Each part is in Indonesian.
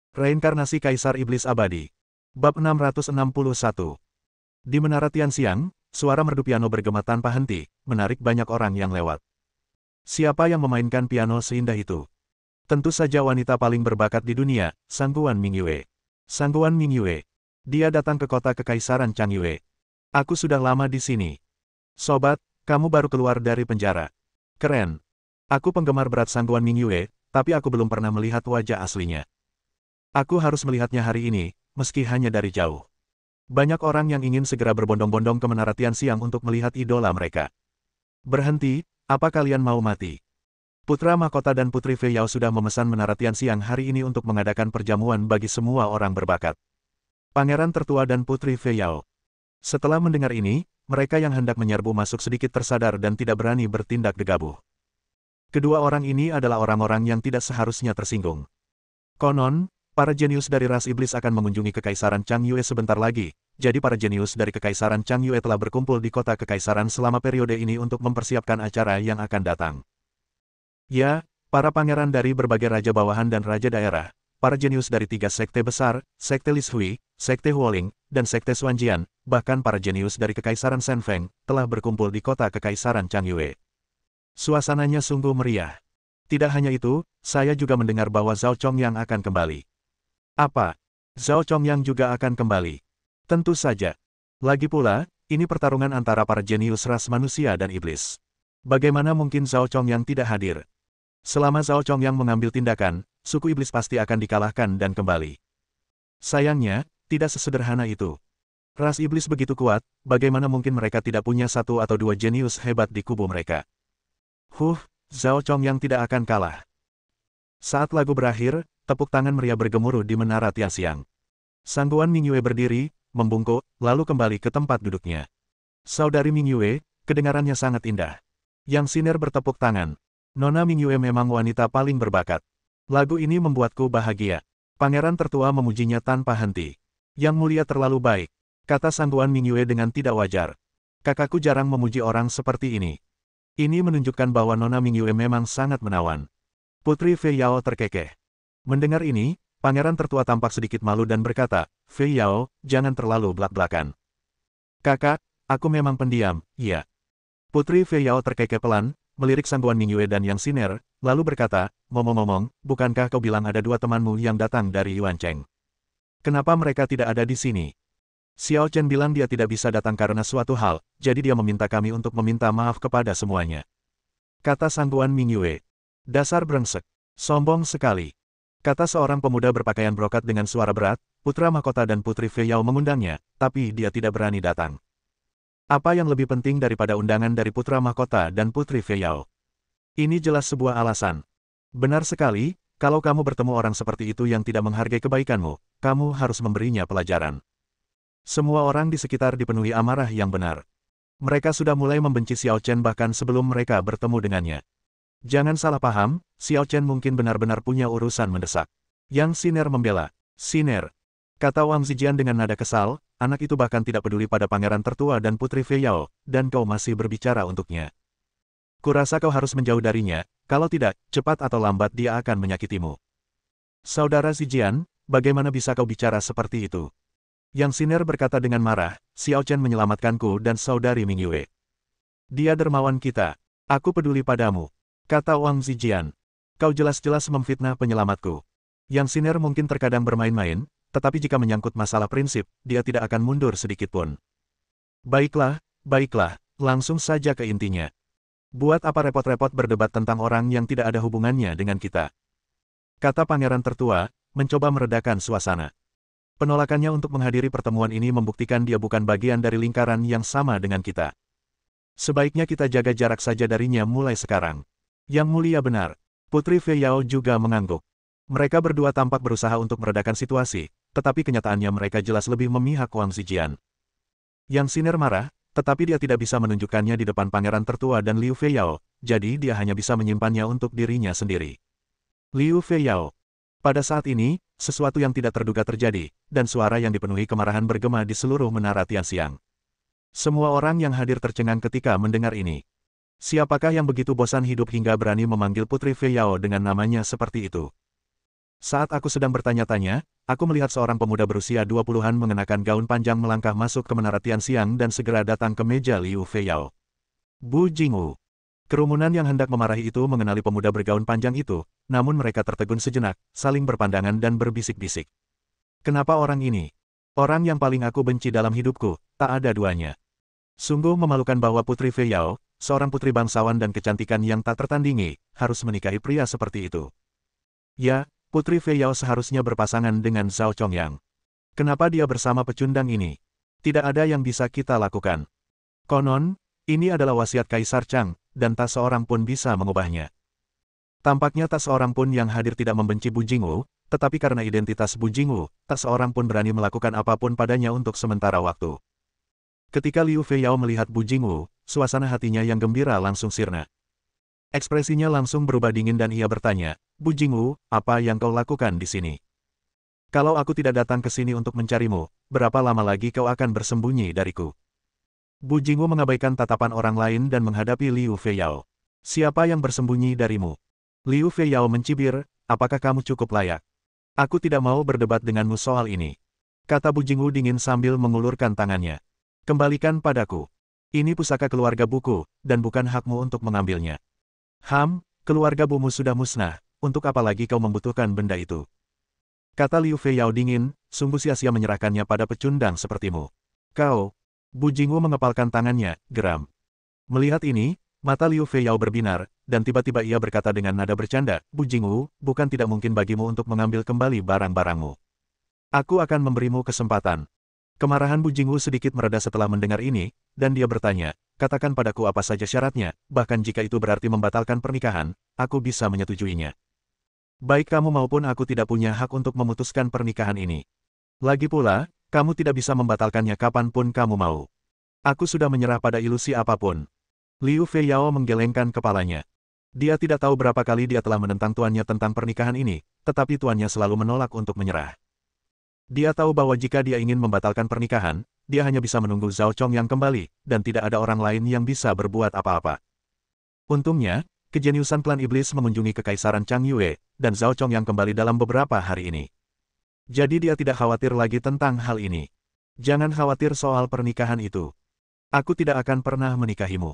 Reinkarnasi Kaisar Iblis Abadi. Bab 661. Di Menara Tianxiang, suara merdu piano bergema tanpa henti, menarik banyak orang yang lewat. Siapa yang memainkan piano seindah itu? Tentu saja wanita paling berbakat di dunia, Sangguan Mingyue. Sangguan Mingyue. Dia datang ke kota Kekaisaran Changyue. Aku sudah lama di sini. Sobat, kamu baru keluar dari penjara. Keren. Aku penggemar berat Sangguan Mingyue, tapi aku belum pernah melihat wajah aslinya. Aku harus melihatnya hari ini, meski hanya dari jauh. Banyak orang yang ingin segera berbondong-bondong ke Menara Tianxiang untuk melihat idola mereka. Berhenti, apa kalian mau mati? Putra Mahkota dan Putri Fei Yao sudah memesan Menara Tianxiang hari ini untuk mengadakan perjamuan bagi semua orang berbakat. Pangeran tertua dan Putri Fei Yao. Setelah mendengar ini, mereka yang hendak menyerbu masuk sedikit tersadar dan tidak berani bertindak gegabah. Kedua orang ini adalah orang-orang yang tidak seharusnya tersinggung. Konon, para jenius dari ras iblis akan mengunjungi Kekaisaran Changyue sebentar lagi, jadi para jenius dari Kekaisaran Changyue telah berkumpul di kota Kekaisaran selama periode ini untuk mempersiapkan acara yang akan datang. Ya, para pangeran dari berbagai raja bawahan dan raja daerah, para jenius dari 3 sekte besar, Sekte Lis Hui, Sekte Huoling, dan Sekte Xuanjian, bahkan para jenius dari Kekaisaran Shenfeng, telah berkumpul di kota Kekaisaran Changyue. Suasananya sungguh meriah. Tidak hanya itu, saya juga mendengar bahwa Zhao Chongyang akan kembali. Apa? Zhao Chongyang juga akan kembali? Tentu saja. Lagi pula, ini pertarungan antara para jenius ras manusia dan iblis. Bagaimana mungkin Zhao Chongyang tidak hadir? Selama Zhao Chongyang mengambil tindakan, suku iblis pasti akan dikalahkan dan kembali. Sayangnya, tidak sesederhana itu. Ras iblis begitu kuat, bagaimana mungkin mereka tidak punya 1 atau 2 jenius hebat di kubu mereka? Zhao Chongyang tidak akan kalah. Saat lagu berakhir, tepuk tangan meriah bergemuruh di Menara Tianxiang. Sangguan Mingyue berdiri, membungkuk, lalu kembali ke tempat duduknya. Saudari Mingyue, kedengarannya sangat indah. Yang Siner bertepuk tangan. Nona Mingyue memang wanita paling berbakat. Lagu ini membuatku bahagia. Pangeran tertua memujinya tanpa henti. Yang mulia terlalu baik, kata Sangguan Mingyue dengan tidak wajar. Kakakku jarang memuji orang seperti ini. Ini menunjukkan bahwa Nona Mingyue memang sangat menawan. Putri Fei Yao terkekeh. Mendengar ini, pangeran tertua tampak sedikit malu dan berkata, Fei Yao, jangan terlalu blak-blakan. Kakak, aku memang pendiam, iya. Putri Fei Yao terkekeh pelan, melirik Sangguan Mingyue dan Yang Siner, lalu berkata, ngomong-ngomong, bukankah kau bilang ada 2 temanmu yang datang dari Yuan Cheng? Kenapa mereka tidak ada di sini? Xiao Chen bilang dia tidak bisa datang karena suatu hal, jadi dia meminta kami untuk meminta maaf kepada semuanya. Kata Sangguan Mingyue. Dasar brengsek. Sombong sekali. Kata seorang pemuda berpakaian brokat dengan suara berat, Putra Mahkota dan Putri Fei Yao mengundangnya, tapi dia tidak berani datang. Apa yang lebih penting daripada undangan dari Putra Mahkota dan Putri Fei Yao? Ini jelas sebuah alasan. Benar sekali, kalau kamu bertemu orang seperti itu yang tidak menghargai kebaikanmu, kamu harus memberinya pelajaran. Semua orang di sekitar dipenuhi amarah yang benar. Mereka sudah mulai membenci Xiao Chen bahkan sebelum mereka bertemu dengannya. Jangan salah paham, Xiao Chen mungkin benar-benar punya urusan mendesak. Yang Siner membela. Siner, kata Wang Zijian dengan nada kesal, anak itu bahkan tidak peduli pada pangeran tertua dan Putri Fei Yao, dan kau masih berbicara untuknya. Kurasa kau harus menjauh darinya, kalau tidak, cepat atau lambat dia akan menyakitimu. Saudara Zijian, bagaimana bisa kau bicara seperti itu? Yang Siner berkata dengan marah, Xiao Chen menyelamatkanku dan saudari Mingyue. Dia dermawan kita. Aku peduli padamu. Kata Wang Zijian. Kau jelas-jelas memfitnah penyelamatku. Yang Siner mungkin terkadang bermain-main, tetapi jika menyangkut masalah prinsip, dia tidak akan mundur sedikitpun. Baiklah, langsung saja ke intinya. Buat apa repot-repot berdebat tentang orang yang tidak ada hubungannya dengan kita? Kata pangeran tertua, mencoba meredakan suasana. Penolakannya untuk menghadiri pertemuan ini membuktikan dia bukan bagian dari lingkaran yang sama dengan kita. Sebaiknya kita jaga jarak saja darinya mulai sekarang. Yang mulia benar. Putri Fei Yao juga mengangguk. Mereka berdua tampak berusaha untuk meredakan situasi, tetapi kenyataannya mereka jelas lebih memihak Wang Zijian. Yang Siner marah, tetapi dia tidak bisa menunjukkannya di depan pangeran tertua dan Liu Fei Yao, jadi dia hanya bisa menyimpannya untuk dirinya sendiri. Liu Fei Yao. Pada saat ini, sesuatu yang tidak terduga terjadi, dan suara yang dipenuhi kemarahan bergema di seluruh Menara Tianxiang. Semua orang yang hadir tercengang ketika mendengar ini. Siapakah yang begitu bosan hidup hingga berani memanggil Putri Fei Yao dengan namanya seperti itu? Saat aku sedang bertanya-tanya, aku melihat seorang pemuda berusia 20-an mengenakan gaun panjang melangkah masuk ke Menara Tianxiang dan segera datang ke meja Liu Feiyao. Bu Jingwu. Kerumunan yang hendak memarahi itu mengenali pemuda bergaun panjang itu, namun mereka tertegun sejenak, saling berpandangan dan berbisik-bisik. Kenapa orang ini? Orang yang paling aku benci dalam hidupku, tak ada duanya. Sungguh memalukan bahwa Putri Feiyao, seorang putri bangsawan dan kecantikan yang tak tertandingi, harus menikahi pria seperti itu. Ya, Putri Feiyao seharusnya berpasangan dengan Zhao Chongyang. Kenapa dia bersama pecundang ini? Tidak ada yang bisa kita lakukan. Konon, ini adalah wasiat Kaisar Chang, dan tak seorang pun bisa mengubahnya. Tampaknya tak seorang pun yang hadir tidak membenci Bu Jingwu, tetapi karena identitas Bu Jingwu, tak seorang pun berani melakukan apapun padanya untuk sementara waktu. Ketika Liu Feiyao melihat Bu Jingwu, suasana hatinya yang gembira langsung sirna. Ekspresinya langsung berubah dingin dan ia bertanya, Bu Jingwu, apa yang kau lakukan di sini? Kalau aku tidak datang ke sini untuk mencarimu, berapa lama lagi kau akan bersembunyi dariku? Bu Jingwu mengabaikan tatapan orang lain dan menghadapi Liu Feiyao. Siapa yang bersembunyi darimu? Liu Feiyao mencibir, apakah kamu cukup layak? Aku tidak mau berdebat denganmu soal ini. Kata Bu Jingwu dingin sambil mengulurkan tangannya. Kembalikan padaku. Ini pusaka keluarga buku, dan bukan hakmu untuk mengambilnya. Keluarga bumu sudah musnah, untuk apa lagi kau membutuhkan benda itu? Kata Liu Feiyao dingin, sungguh sia-sia menyerahkannya pada pecundang sepertimu. Kau. Bu Jingwu mengepalkan tangannya, geram. Melihat ini, mata Liu Feiyao berbinar, dan tiba-tiba ia berkata dengan nada bercanda, Bu Jingwu, bukan tidak mungkin bagimu untuk mengambil kembali barang-barangmu. Aku akan memberimu kesempatan. Kemarahan Bu Jingwu sedikit mereda setelah mendengar ini, dan dia bertanya, katakan padaku apa saja syaratnya, bahkan jika itu berarti membatalkan pernikahan, aku bisa menyetujuinya. Baik kamu maupun aku tidak punya hak untuk memutuskan pernikahan ini. Lagi pula, kamu tidak bisa membatalkannya kapanpun kamu mau. Aku sudah menyerah pada ilusi apapun. Liu Feiyao menggelengkan kepalanya. Dia tidak tahu berapa kali dia telah menentang tuannya tentang pernikahan ini, tetapi tuannya selalu menolak untuk menyerah. Dia tahu bahwa jika dia ingin membatalkan pernikahan, dia hanya bisa menunggu Zhao Chongyang kembali, dan tidak ada orang lain yang bisa berbuat apa-apa. Untungnya, kejeniusan klan iblis mengunjungi kekaisaran Chang Yue, dan Zhao Chongyang kembali dalam beberapa hari ini. Jadi dia tidak khawatir lagi tentang hal ini. Jangan khawatir soal pernikahan itu. Aku tidak akan pernah menikahimu.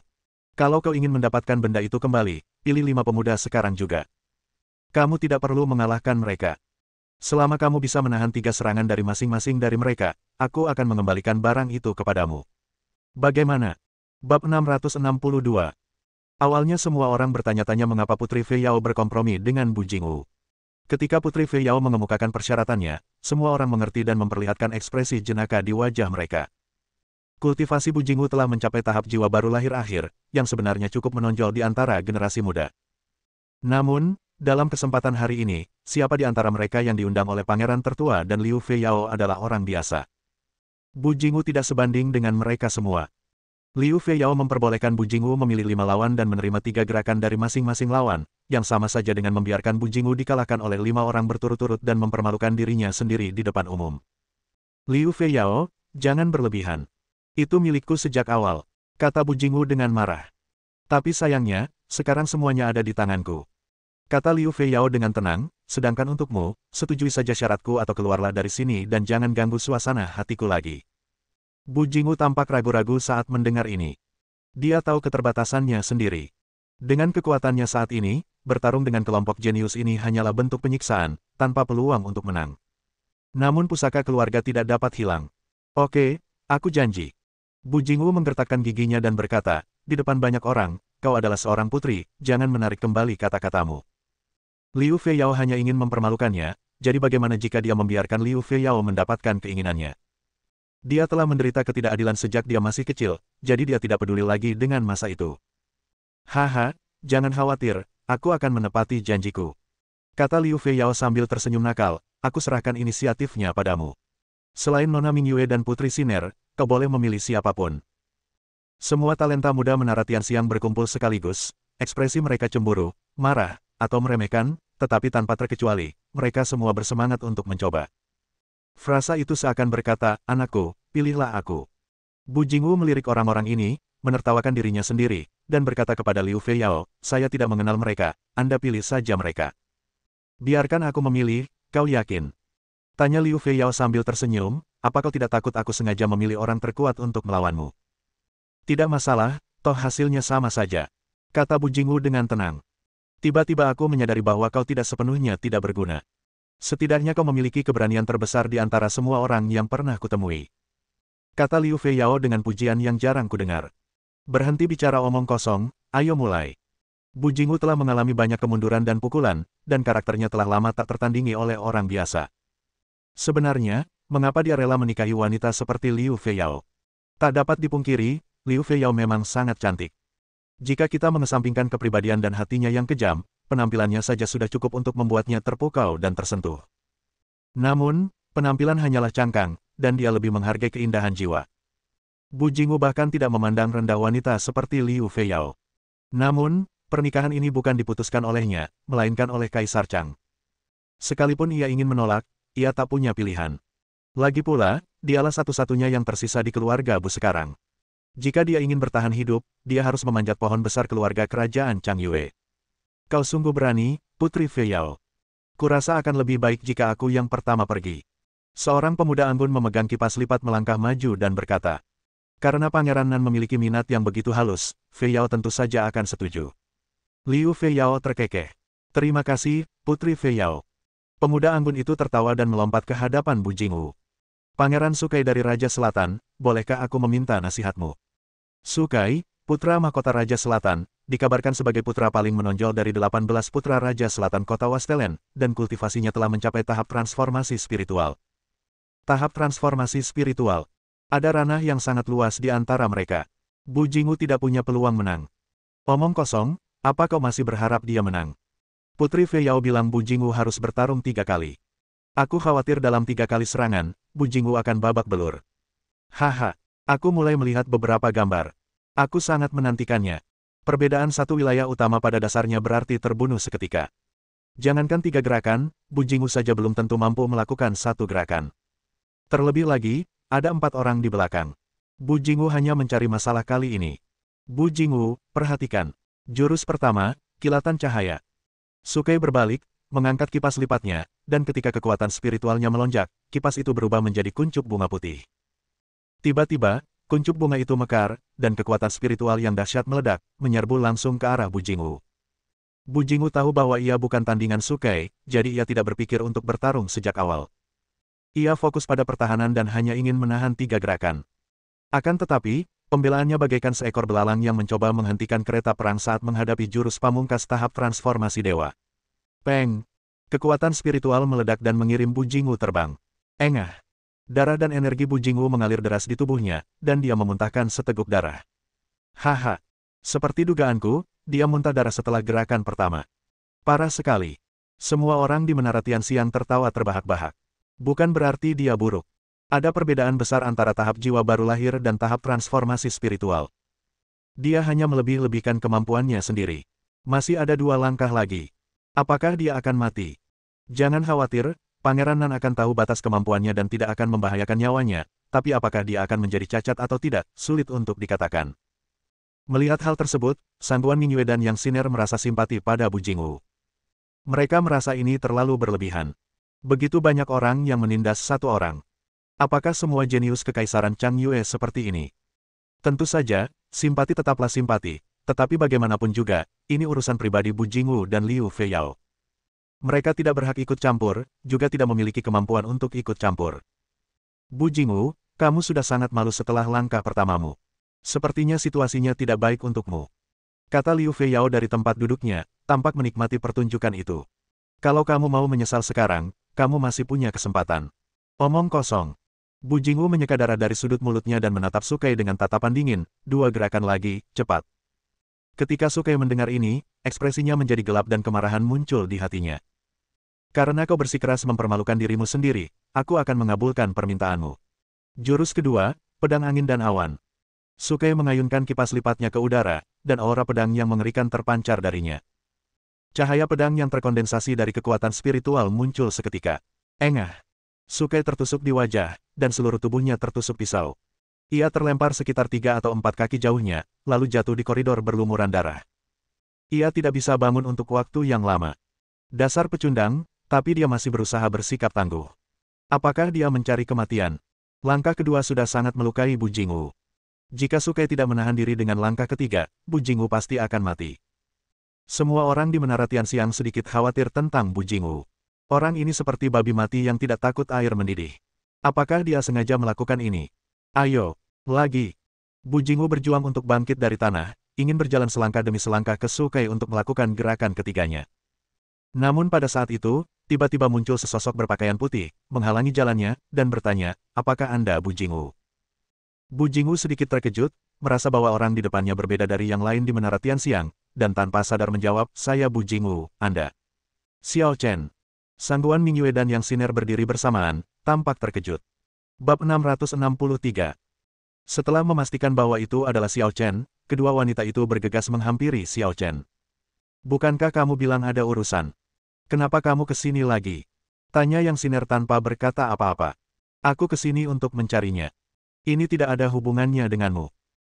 Kalau kau ingin mendapatkan benda itu kembali, pilih 5 pemuda sekarang juga. Kamu tidak perlu mengalahkan mereka. Selama kamu bisa menahan 3 serangan dari masing-masing dari mereka, aku akan mengembalikan barang itu kepadamu. Bagaimana? Bab 662. Awalnya semua orang bertanya-tanya mengapa Putri Feiyao berkompromi dengan Bu Jingwu. Ketika Putri Feiyao mengemukakan persyaratannya, semua orang mengerti dan memperlihatkan ekspresi jenaka di wajah mereka. Kultivasi Bu Jingwu telah mencapai tahap jiwa baru lahir akhir, yang sebenarnya cukup menonjol di antara generasi muda. Namun, dalam kesempatan hari ini, siapa di antara mereka yang diundang oleh pangeran tertua dan Liu Feiyao adalah orang biasa. Bu Jingwu tidak sebanding dengan mereka semua. Liu Feiyao memperbolehkan Bu Jingwu memilih 5 lawan dan menerima 3 gerakan dari masing-masing lawan, yang sama saja dengan membiarkan Bu Jingwu dikalahkan oleh 5 orang berturut-turut dan mempermalukan dirinya sendiri di depan umum. Liu Feiyao, jangan berlebihan. Itu milikku sejak awal, kata Bu Jingwu dengan marah. Tapi sayangnya, sekarang semuanya ada di tanganku. Kata Liu Feiyao dengan tenang, sedangkan untukmu, setujui saja syaratku atau keluarlah dari sini dan jangan ganggu suasana hatiku lagi. Bu Jingwu tampak ragu-ragu saat mendengar ini. Dia tahu keterbatasannya sendiri. Dengan kekuatannya saat ini, bertarung dengan kelompok jenius ini hanyalah bentuk penyiksaan, tanpa peluang untuk menang. Namun pusaka keluarga tidak dapat hilang. Oke, aku janji. Bu Jingwu menggertakkan giginya dan berkata, di depan banyak orang, kau adalah seorang putri, jangan menarik kembali kata-katamu. Liu Feiyao hanya ingin mempermalukannya, jadi bagaimana jika dia membiarkan Liu Feiyao mendapatkan keinginannya? Dia telah menderita ketidakadilan sejak dia masih kecil, jadi dia tidak peduli lagi dengan masa itu. Haha, jangan khawatir, aku akan menepati janjiku. Kata Liu Feiyao sambil tersenyum nakal, aku serahkan inisiatifnya padamu. Selain Nona Mingyue dan Putri Siner, kau boleh memilih siapapun. Semua talenta muda Menara Tianxiang berkumpul sekaligus, ekspresi mereka cemburu, marah, atau meremehkan, tetapi tanpa terkecuali, mereka semua bersemangat untuk mencoba. Frasa itu seakan berkata, anakku, pilihlah aku. Bu Jingwu melirik orang-orang ini, menertawakan dirinya sendiri, dan berkata kepada Liu Feiyao, saya tidak mengenal mereka, Anda pilih saja mereka. Biarkan aku memilih, kau yakin? Tanya Liu Feiyao sambil tersenyum, apa kau tidak takut aku sengaja memilih orang terkuat untuk melawanmu? Tidak masalah, toh hasilnya sama saja. Kata Bu Jingwu dengan tenang. Tiba-tiba aku menyadari bahwa kau tidak sepenuhnya tidak berguna. Setidaknya kau memiliki keberanian terbesar di antara semua orang yang pernah kutemui. Kata Liu Feiyao dengan pujian yang jarang kudengar. Berhenti bicara omong kosong, ayo mulai. Bu Jingwu telah mengalami banyak kemunduran dan pukulan, dan karakternya telah lama tak tertandingi oleh orang biasa. Sebenarnya, mengapa dia rela menikahi wanita seperti Liu Feiyao? Tak dapat dipungkiri, Liu Feiyao memang sangat cantik. Jika kita mengesampingkan kepribadian dan hatinya yang kejam, penampilannya saja sudah cukup untuk membuatnya terpukau dan tersentuh. Namun, penampilan hanyalah cangkang, dan dia lebih menghargai keindahan jiwa. Bu Jingwu bahkan tidak memandang rendah wanita seperti Liu Feiyao. Namun, pernikahan ini bukan diputuskan olehnya, melainkan oleh Kaisar Chang. Sekalipun ia ingin menolak, ia tak punya pilihan. Lagi pula, dialah satu-satunya yang tersisa di keluarga Bu sekarang. Jika dia ingin bertahan hidup, dia harus memanjat pohon besar keluarga kerajaan Chang Yue. Kau sungguh berani, Putri Feiyao. Kurasa akan lebih baik jika aku yang pertama pergi. Seorang pemuda anggun memegang kipas lipat melangkah maju dan berkata. Karena Pangeran Nan memiliki minat yang begitu halus, Feiyao tentu saja akan setuju. Liu Feiyao terkekeh. Terima kasih, Putri Feiyao. Pemuda anggun itu tertawa dan melompat ke hadapan Bu Jingwu. Pangeran Sukai dari Raja Selatan, bolehkah aku meminta nasihatmu? Sukai, putra mahkota Raja Selatan, dikabarkan sebagai putra paling menonjol dari 18 putra Raja Selatan kota Wastelen, dan kultivasinya telah mencapai tahap transformasi spiritual. Tahap transformasi spiritual. Ada ranah yang sangat luas di antara mereka. Bu Jingwu tidak punya peluang menang. Omong kosong, apa kau masih berharap dia menang? Putri Feiyao bilang Bu Jingwu harus bertarung 3 kali. Aku khawatir dalam 3 kali serangan, Bu Jingwu akan babak belur. Haha, aku mulai melihat beberapa gambar. Aku sangat menantikannya. Perbedaan satu wilayah utama pada dasarnya berarti terbunuh seketika. Jangankan 3 gerakan, Bu Jingwu saja belum tentu mampu melakukan 1 gerakan. Terlebih lagi, ada 4 orang di belakang. Bu Jingwu hanya mencari masalah kali ini. Bu Jingwu, perhatikan. Jurus pertama, kilatan cahaya. Sukai berbalik, mengangkat kipas lipatnya, dan ketika kekuatan spiritualnya melonjak, kipas itu berubah menjadi kuncup bunga putih. Tiba-tiba, kuncup bunga itu mekar, dan kekuatan spiritual yang dahsyat meledak, menyerbu langsung ke arah Bu Jingwu. Bu Jingwu tahu bahwa ia bukan tandingan Sukai, jadi ia tidak berpikir untuk bertarung sejak awal. Ia fokus pada pertahanan dan hanya ingin menahan 3 gerakan. Akan tetapi, pembelaannya bagaikan seekor belalang yang mencoba menghentikan kereta perang saat menghadapi jurus pamungkas tahap transformasi dewa. Peng! Kekuatan spiritual meledak dan mengirim Bu Jingwu terbang. Engah! Darah dan energi Bu Jingwu mengalir deras di tubuhnya, dan dia memuntahkan seteguk darah. Haha! Seperti dugaanku, dia muntah darah setelah gerakan pertama. Parah sekali. Semua orang di Menara Tianxiang tertawa terbahak-bahak. Bukan berarti dia buruk. Ada perbedaan besar antara tahap jiwa baru lahir dan tahap transformasi spiritual. Dia hanya melebih-lebihkan kemampuannya sendiri. Masih ada 2 langkah lagi. Apakah dia akan mati? Jangan khawatir, Pangeran Nan akan tahu batas kemampuannya dan tidak akan membahayakan nyawanya, tapi apakah dia akan menjadi cacat atau tidak, sulit untuk dikatakan. Melihat hal tersebut, Sangguan Mingyue dan Yang Siner merasa simpati pada Bu Jingwu. Mereka merasa ini terlalu berlebihan. Begitu banyak orang yang menindas 1 orang. Apakah semua jenius kekaisaran Chang Yue seperti ini? Tentu saja, simpati tetaplah simpati, tetapi bagaimanapun juga, ini urusan pribadi Bu Jingwu dan Liu Feiyao. Mereka tidak berhak ikut campur, juga tidak memiliki kemampuan untuk ikut campur. Bu Jingwu, kamu sudah sangat malu setelah langkah pertamamu. Sepertinya situasinya tidak baik untukmu. Kata Liu Feiyao dari tempat duduknya, tampak menikmati pertunjukan itu. Kalau kamu mau menyesal sekarang, kamu masih punya kesempatan. Omong kosong. Bu Jingwu menyeka darah dari sudut mulutnya dan menatap Sukai dengan tatapan dingin, 2 gerakan lagi, cepat. Ketika Sukai mendengar ini, ekspresinya menjadi gelap dan kemarahan muncul di hatinya. Karena kau bersikeras mempermalukan dirimu sendiri, aku akan mengabulkan permintaanmu. Jurus kedua, pedang angin dan awan. Sukai mengayunkan kipas lipatnya ke udara, dan aura pedang yang mengerikan terpancar darinya. Cahaya pedang yang terkondensasi dari kekuatan spiritual muncul seketika. Engah! Sukai tertusuk di wajah, dan seluruh tubuhnya tertusuk pisau. Ia terlempar sekitar 3 atau 4 kaki jauhnya, lalu jatuh di koridor berlumuran darah. Ia tidak bisa bangun untuk waktu yang lama. Dasar pecundang, Tapi dia masih berusaha bersikap tangguh. Apakah dia mencari kematian? Langkah kedua sudah sangat melukai Bu Jingwu. Jika Sukai tidak menahan diri dengan langkah ketiga, Bu Jingwu pasti akan mati. Semua orang di Menara Tianxiang sedikit khawatir tentang Bu Jingwu. Orang ini seperti babi mati yang tidak takut air mendidih. Apakah dia sengaja melakukan ini? Ayo, lagi. Bu Jingwu berjuang untuk bangkit dari tanah, ingin berjalan selangkah demi selangkah ke Sukai untuk melakukan gerakan ketiganya. Namun pada saat itu, tiba-tiba muncul sesosok berpakaian putih, menghalangi jalannya, dan bertanya, apakah Anda Bu Jingwu? Bu Jingwu sedikit terkejut, merasa bahwa orang di depannya berbeda dari yang lain di Menara Tianxiang, dan tanpa sadar menjawab, saya Bu Jingwu, Anda. Xiao Chen. Sangguan Mingyue dan Yang Siner berdiri bersamaan, tampak terkejut. Bab 663. Setelah memastikan bahwa itu adalah Xiao Chen, kedua wanita itu bergegas menghampiri Xiao Chen. Bukankah kamu bilang ada urusan? Kenapa kamu ke sini lagi? Tanya Yang Siner tanpa berkata apa-apa. Aku ke sini untuk mencarinya. Ini tidak ada hubungannya denganmu.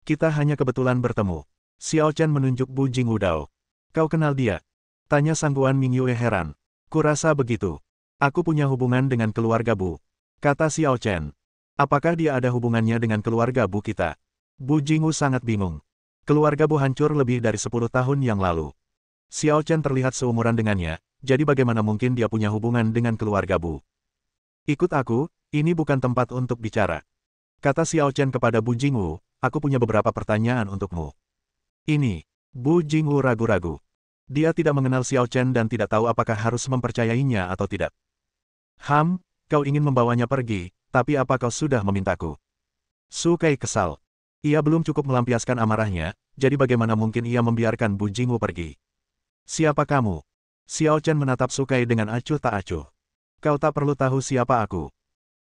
Kita hanya kebetulan bertemu. Xiao Chen menunjuk Bu Jingwu Dao. Kau kenal dia? Tanya Sangguan Mingyue heran. Kurasa begitu. Aku punya hubungan dengan keluarga Bu. Kata Xiao Chen. Apakah dia ada hubungannya dengan keluarga Bu kita? Bu Jingwu sangat bingung. Keluarga Bu hancur lebih dari 10 tahun yang lalu. Xiao Chen terlihat seumuran dengannya, jadi bagaimana mungkin dia punya hubungan dengan keluarga Bu? Ikut aku, ini bukan tempat untuk bicara. Kata Xiao Chen kepada Bu Jingwu, aku punya beberapa pertanyaan untukmu. Ini, Bu Jingwu ragu-ragu. Dia tidak mengenal Xiao Chen dan tidak tahu apakah harus mempercayainya atau tidak. Kau ingin membawanya pergi, tapi apa kau sudah memintaku? Sukai kesal. Ia belum cukup melampiaskan amarahnya, jadi bagaimana mungkin ia membiarkan Bu Jingwu pergi? Siapa kamu? Xiao Chen menatap Sukai dengan acuh tak acuh. Kau tak perlu tahu siapa aku.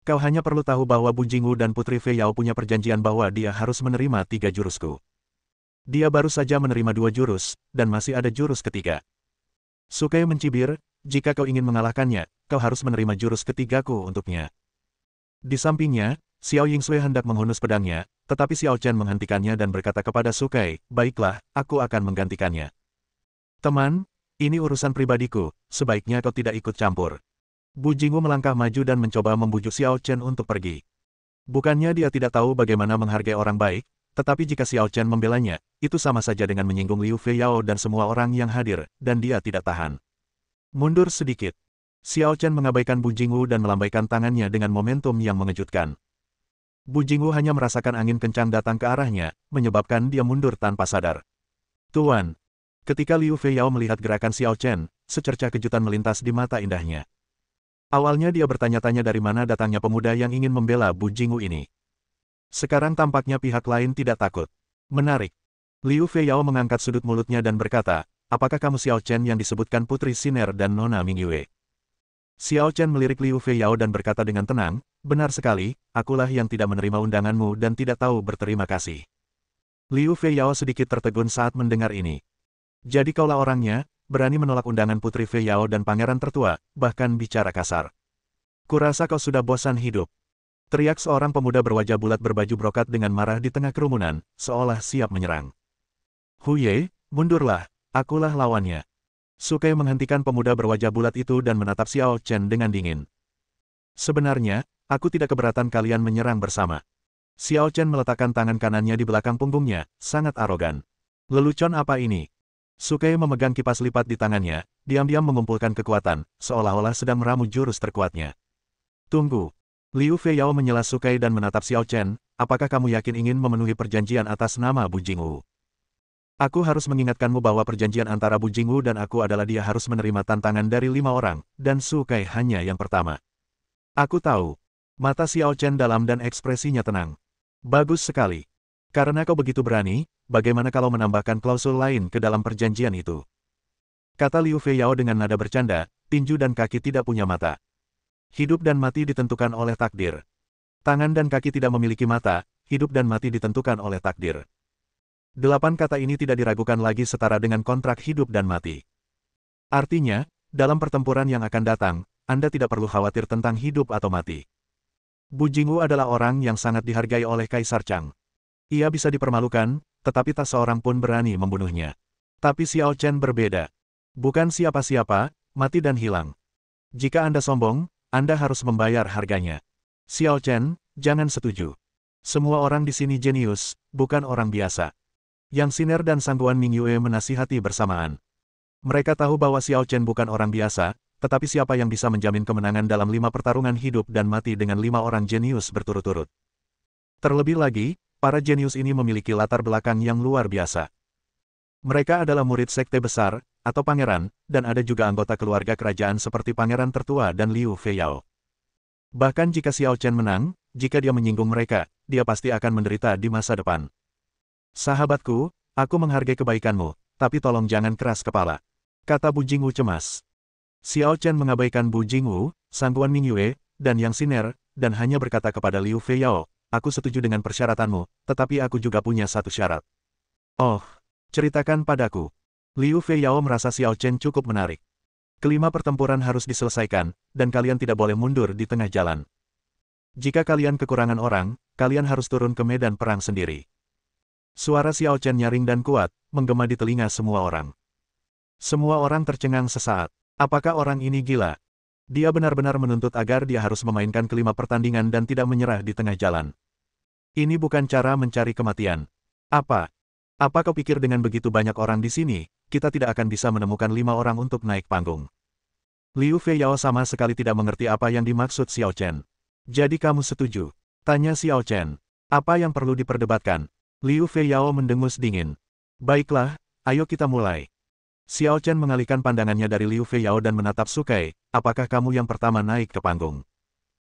Kau hanya perlu tahu bahwa Bu Jingwu dan Putri Fei Yao punya perjanjian bahwa dia harus menerima 3 jurusku. Dia baru saja menerima 2 jurus, dan masih ada jurus ketiga. Sukai mencibir, jika kau ingin mengalahkannya, kau harus menerima jurus ketigaku untuknya. Di sampingnya, Xiao Yingsui hendak menghunus pedangnya, tetapi Xiao Chen menghentikannya dan berkata kepada Sukai, baiklah, aku akan menggantikannya. Teman, ini urusan pribadiku, sebaiknya kau tidak ikut campur. Bu Jingwu melangkah maju dan mencoba membujuk Xiao Chen untuk pergi. Bukannya dia tidak tahu bagaimana menghargai orang baik, tetapi jika Xiao Chen membelanya, itu sama saja dengan menyinggung Liu Fei Yao dan semua orang yang hadir, dan dia tidak tahan. Mundur sedikit. Xiao Chen mengabaikan Bu Jingwu dan melambaikan tangannya dengan momentum yang mengejutkan. Bu Jingwu hanya merasakan angin kencang datang ke arahnya, menyebabkan dia mundur tanpa sadar. Tuan. Ketika Liu Fei Yao melihat gerakan Xiao Chen, secercah kejutan melintas di mata indahnya. Awalnya dia bertanya-tanya dari mana datangnya pemuda yang ingin membela Bu Jingwu ini. Sekarang tampaknya pihak lain tidak takut. Menarik. Liu Fei Yao mengangkat sudut mulutnya dan berkata, apakah kamu Xiao Chen yang disebutkan Putri Siner dan Nona Mingyue? Xiao Chen melirik Liu Fei Yao dan berkata dengan tenang, benar sekali, akulah yang tidak menerima undanganmu dan tidak tahu berterima kasih. Liu Fei Yao sedikit tertegun saat mendengar ini. Jadi kaulah orangnya, berani menolak undangan Putri Fei Yao dan pangeran tertua, bahkan bicara kasar. Kurasa kau sudah bosan hidup. Teriak seorang pemuda berwajah bulat berbaju brokat dengan marah di tengah kerumunan, seolah siap menyerang. Huye, mundurlah, akulah lawannya. Sukai menghentikan pemuda berwajah bulat itu dan menatap Xiao Chen dengan dingin. Sebenarnya, aku tidak keberatan kalian menyerang bersama. Xiao Chen meletakkan tangan kanannya di belakang punggungnya, sangat arogan. Lelucon apa ini? Sukai memegang kipas lipat di tangannya, diam-diam mengumpulkan kekuatan, seolah-olah sedang meramu jurus terkuatnya. Tunggu. Liu Fei Yao menyela Sukai dan menatap Xiao Chen, apakah kamu yakin ingin memenuhi perjanjian atas nama Bu Jingwu? Aku harus mengingatkanmu bahwa perjanjian antara Bu Jingwu dan aku adalah dia harus menerima tantangan dari 5 orang, dan Sukai hanya yang pertama. Aku tahu. Mata Xiao Chen dalam dan ekspresinya tenang. Bagus sekali. Karena kau begitu berani, bagaimana kalau menambahkan klausul lain ke dalam perjanjian itu? Kata Liu Fei Yao dengan nada bercanda, tinju dan kaki tidak punya mata. Hidup dan mati ditentukan oleh takdir. Tangan dan kaki tidak memiliki mata, hidup dan mati ditentukan oleh takdir. 8 kata ini tidak diragukan lagi setara dengan kontrak hidup dan mati. Artinya, dalam pertempuran yang akan datang, Anda tidak perlu khawatir tentang hidup atau mati. Bu Jingwu adalah orang yang sangat dihargai oleh Kaisar Chang. Ia bisa dipermalukan, tetapi tak seorang pun berani membunuhnya. Tapi Xiao Chen berbeda. Bukan siapa-siapa, mati dan hilang. Jika Anda sombong, Anda harus membayar harganya. Xiao Chen, jangan setuju. Semua orang di sini jenius, bukan orang biasa. Yang Siner dan Sangguan Mingyue menasihati bersamaan. Mereka tahu bahwa Xiao Chen bukan orang biasa, tetapi siapa yang bisa menjamin kemenangan dalam 5 pertarungan hidup dan mati dengan 5 orang jenius berturut-turut. Terlebih lagi, para jenius ini memiliki latar belakang yang luar biasa. Mereka adalah murid sekte besar, atau pangeran, dan ada juga anggota keluarga kerajaan seperti Pangeran Tertua dan Liu Feiyao. Bahkan jika Xiao Chen menang, jika dia menyinggung mereka, dia pasti akan menderita di masa depan. Sahabatku, aku menghargai kebaikanmu, tapi tolong jangan keras kepala, kata Bu Jingwu cemas. Xiao Chen mengabaikan Bu Jingwu, Sangguan Mingyue, dan Yang Siner, dan hanya berkata kepada Liu Feiyao, aku setuju dengan persyaratanmu, tetapi aku juga punya satu syarat. Oh, ceritakan padaku. Liu Feiyao merasa Xiao Chen cukup menarik. Kelima pertempuran harus diselesaikan, dan kalian tidak boleh mundur di tengah jalan. Jika kalian kekurangan orang, kalian harus turun ke medan perang sendiri. Suara Xiao Chen nyaring dan kuat, menggema di telinga semua orang. Semua orang tercengang sesaat. Apakah orang ini gila? Dia benar-benar menuntut agar dia harus memainkan kelima pertandingan dan tidak menyerah di tengah jalan. Ini bukan cara mencari kematian. Apa kau pikir dengan begitu banyak orang di sini, kita tidak akan bisa menemukan 5 orang untuk naik panggung? Liu Feiyao sama sekali tidak mengerti apa yang dimaksud Xiao Chen. Jadi kamu setuju? Tanya Xiao Chen. Apa yang perlu diperdebatkan? Liu Feiyao mendengus dingin. Baiklah, ayo kita mulai. Xiao Chen mengalihkan pandangannya dari Liu Feiyao dan menatap Sukai, apakah kamu yang pertama naik ke panggung?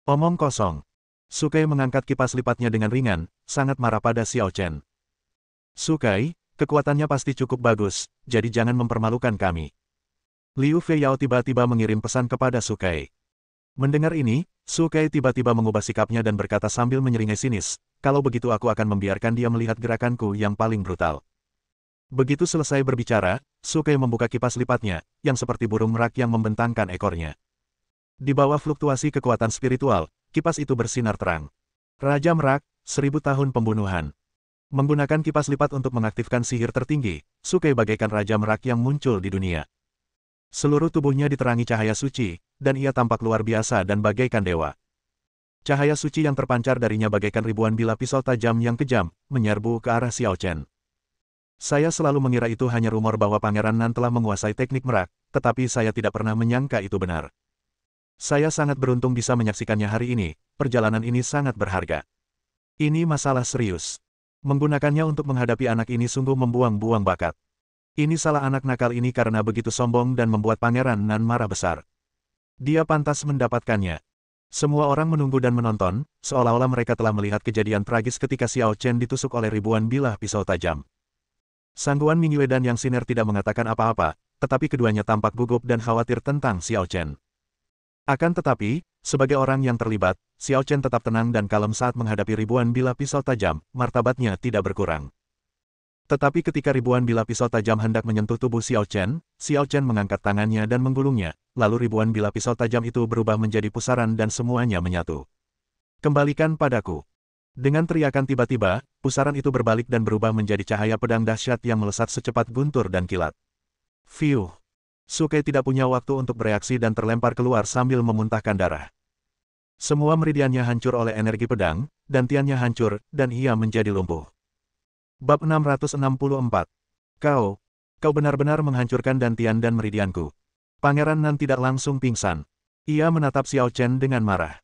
Omong kosong. Sukai mengangkat kipas lipatnya dengan ringan, sangat marah pada Xiao Chen. Sukai, kekuatannya pasti cukup bagus, jadi jangan mempermalukan kami. Liu Feiyao tiba-tiba mengirim pesan kepada Sukai. Mendengar ini, Sukai tiba-tiba mengubah sikapnya dan berkata sambil menyeringai sinis, kalau begitu aku akan membiarkan dia melihat gerakanku yang paling brutal. Begitu selesai berbicara, Sukai membuka kipas lipatnya, yang seperti burung merak yang membentangkan ekornya. Di bawah fluktuasi kekuatan spiritual, kipas itu bersinar terang. Raja Merak, 1000 tahun pembunuhan. Menggunakan kipas lipat untuk mengaktifkan sihir tertinggi, Sukai bagaikan Raja Merak yang muncul di dunia. Seluruh tubuhnya diterangi cahaya suci, dan ia tampak luar biasa dan bagaikan dewa. Cahaya suci yang terpancar darinya bagaikan ribuan bilah pisau tajam yang kejam, menyerbu ke arah Xiao Chen. Saya selalu mengira itu hanya rumor bahwa Pangeran Nan telah menguasai teknik merak, tetapi saya tidak pernah menyangka itu benar. Saya sangat beruntung bisa menyaksikannya hari ini, perjalanan ini sangat berharga. Ini masalah serius. Menggunakannya untuk menghadapi anak ini sungguh membuang-buang bakat. Ini salah anak nakal ini karena begitu sombong dan membuat Pangeran Nan marah besar. Dia pantas mendapatkannya. Semua orang menunggu dan menonton, seolah-olah mereka telah melihat kejadian tragis ketika Xiao Chen ditusuk oleh ribuan bilah pisau tajam. Sangguan Mingyue dan Yang Siner tidak mengatakan apa-apa, tetapi keduanya tampak gugup dan khawatir tentang Xiao Chen. Akan tetapi, sebagai orang yang terlibat, Xiao Chen tetap tenang dan kalem saat menghadapi ribuan bilah pisau tajam, martabatnya tidak berkurang. Tetapi ketika ribuan bilah pisau tajam hendak menyentuh tubuh Xiao Chen mengangkat tangannya dan menggulungnya, lalu ribuan bilah pisau tajam itu berubah menjadi pusaran dan semuanya menyatu. Kembalikan padaku. Dengan teriakan tiba-tiba, pusaran itu berbalik dan berubah menjadi cahaya pedang dahsyat yang melesat secepat guntur dan kilat. Fiuh! Sukai tidak punya waktu untuk bereaksi dan terlempar keluar sambil memuntahkan darah. Semua meridiannya hancur oleh energi pedang, dantiannya hancur, dan ia menjadi lumpuh. Bab 664. Kau benar-benar menghancurkan dantian dan meridianku. Pangeran Nan tidak langsung pingsan. Ia menatap Xiao Chen dengan marah.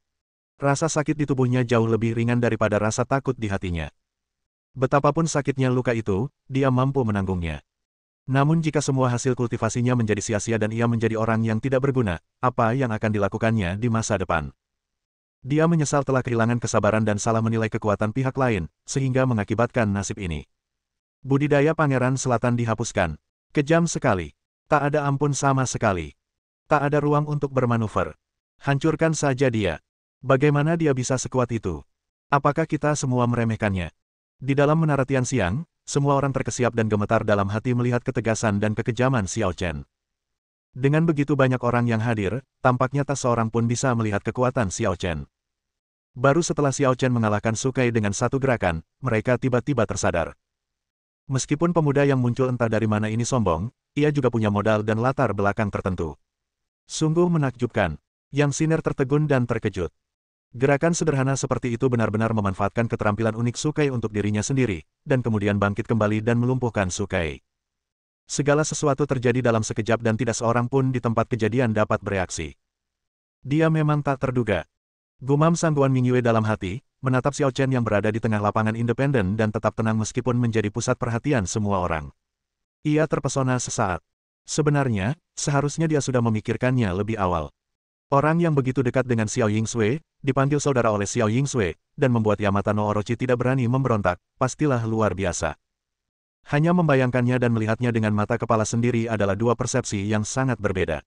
Rasa sakit di tubuhnya jauh lebih ringan daripada rasa takut di hatinya. Betapapun sakitnya luka itu, dia mampu menanggungnya. Namun jika semua hasil kultivasinya menjadi sia-sia dan ia menjadi orang yang tidak berguna, apa yang akan dilakukannya di masa depan? Dia menyesal telah kehilangan kesabaran dan salah menilai kekuatan pihak lain, sehingga mengakibatkan nasib ini. Budidaya Pangeran Selatan dihapuskan. Kejam sekali. Tak ada ampun sama sekali. Tak ada ruang untuk bermanuver. Hancurkan saja dia. Bagaimana dia bisa sekuat itu? Apakah kita semua meremehkannya? Di dalam menara Tianxiang, semua orang terkesiap dan gemetar dalam hati melihat ketegasan dan kekejaman Xiao Chen. Dengan begitu banyak orang yang hadir, tampaknya tak seorang pun bisa melihat kekuatan Xiao Chen. Baru setelah Xiao Chen mengalahkan Sukai dengan satu gerakan, mereka tiba-tiba tersadar. Meskipun pemuda yang muncul entah dari mana ini sombong, ia juga punya modal dan latar belakang tertentu. Sungguh menakjubkan. Yang Siner tertegun dan terkejut. Gerakan sederhana seperti itu benar-benar memanfaatkan keterampilan unik Sukai untuk dirinya sendiri, dan kemudian bangkit kembali dan melumpuhkan Sukai. Segala sesuatu terjadi dalam sekejap dan tidak seorang pun di tempat kejadian dapat bereaksi. Dia memang tak terduga. Gumam Sangguan Mingyue dalam hati, menatap Xiao Chen yang berada di tengah lapangan independen dan tetap tenang meskipun menjadi pusat perhatian semua orang. Ia terpesona sesaat. Sebenarnya, seharusnya dia sudah memikirkannya lebih awal. Orang yang begitu dekat dengan Xiao Yingsui, dipanggil saudara oleh Xiao Yingsui, dan membuat Yamata no Orochi tidak berani memberontak, pastilah luar biasa. Hanya membayangkannya dan melihatnya dengan mata kepala sendiri adalah dua persepsi yang sangat berbeda.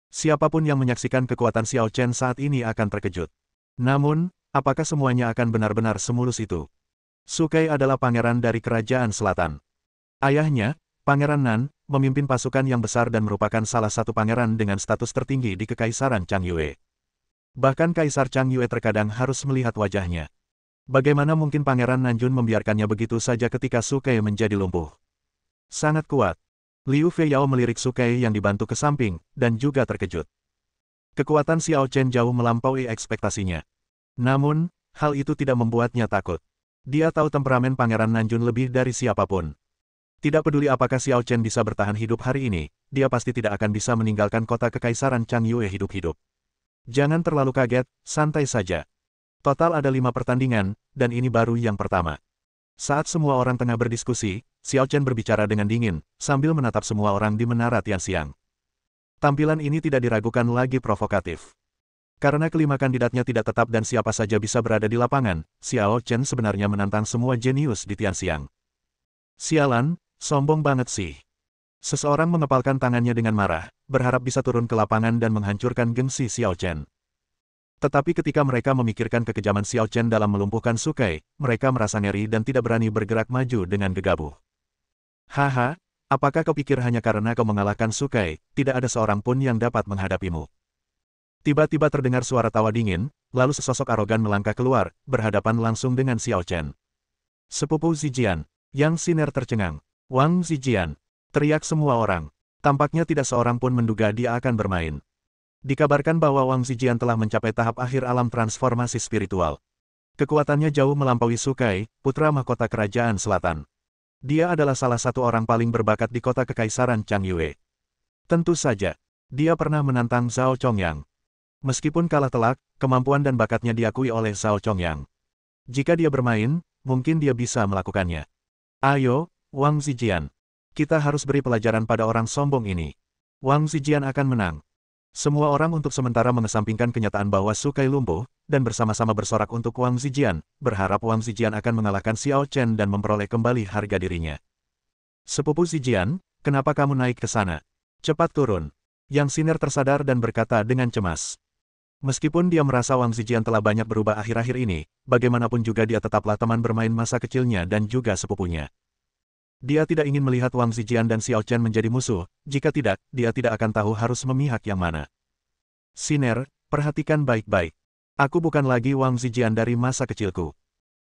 Siapapun yang menyaksikan kekuatan Xiao Chen saat ini akan terkejut. Namun, apakah semuanya akan benar-benar semulus itu? Sukai adalah pangeran dari kerajaan selatan. Ayahnya, Pangeran Nan, memimpin pasukan yang besar dan merupakan salah satu pangeran dengan status tertinggi di Kekaisaran Changyue. Bahkan Kaisar Changyue terkadang harus melihat wajahnya. Bagaimana mungkin Pangeran Nanjun membiarkannya begitu saja ketika Sukai menjadi lumpuh? Sangat kuat. Liu Feiyao melirik Sukai yang dibantu ke samping, dan juga terkejut. Kekuatan Xiao Chen jauh melampaui ekspektasinya. Namun, hal itu tidak membuatnya takut. Dia tahu temperamen Pangeran Nanjun lebih dari siapapun. Tidak peduli apakah Xiao Chen bisa bertahan hidup hari ini, dia pasti tidak akan bisa meninggalkan kota Kekaisaran Changyue hidup-hidup. Jangan terlalu kaget, santai saja. Total ada 5 pertandingan, dan ini baru yang pertama. Saat semua orang tengah berdiskusi, Xiao Chen berbicara dengan dingin, sambil menatap semua orang di Menara Tianxiang. Tampilan ini tidak diragukan lagi provokatif. Karena kelima kandidatnya tidak tetap dan siapa saja bisa berada di lapangan, Xiao Chen sebenarnya menantang semua jenius di Tianxiang. Sialan, sombong banget sih. Seseorang mengepalkan tangannya dengan marah, berharap bisa turun ke lapangan dan menghancurkan gengsi Xiao Chen. Tetapi ketika mereka memikirkan kekejaman Xiao Chen dalam melumpuhkan Sukai, mereka merasa ngeri dan tidak berani bergerak maju dengan gegabah. Haha, apakah kau pikir hanya karena kau mengalahkan Sukai, tidak ada seorang pun yang dapat menghadapimu? Tiba-tiba terdengar suara tawa dingin, lalu sesosok arogan melangkah keluar, berhadapan langsung dengan Xiao Chen. Sepupu Zijian, Yang Siner tercengang. Wang Zijian, teriak semua orang. Tampaknya tidak seorang pun menduga dia akan bermain. Dikabarkan bahwa Wang Zijian telah mencapai tahap akhir alam transformasi spiritual. Kekuatannya jauh melampaui Sukai, putra mahkota kerajaan selatan. Dia adalah salah satu orang paling berbakat di kota Kekaisaran Changyue. Tentu saja, dia pernah menantang Zhao Chongyang. Meskipun kalah telak, kemampuan dan bakatnya diakui oleh Zhao Chongyang. Jika dia bermain, mungkin dia bisa melakukannya. Ayo, Wang Zijian. Kita harus beri pelajaran pada orang sombong ini. Wang Zijian akan menang. Semua orang untuk sementara mengesampingkan kenyataan bahwa Sukai lumpuh, dan bersama-sama bersorak untuk Wang Zijian, berharap Wang Zijian akan mengalahkan Xiao Chen dan memperoleh kembali harga dirinya. Sepupu Zijian, kenapa kamu naik ke sana? Cepat turun. Yang Siner tersadar dan berkata dengan cemas. Meskipun dia merasa Wang Zijian telah banyak berubah akhir-akhir ini, bagaimanapun juga dia tetaplah teman bermain masa kecilnya dan juga sepupunya. Dia tidak ingin melihat Wang Zijian dan Xiao Chen menjadi musuh, jika tidak, dia tidak akan tahu harus memihak yang mana. Siner, perhatikan baik-baik. Aku bukan lagi Wang Zijian dari masa kecilku.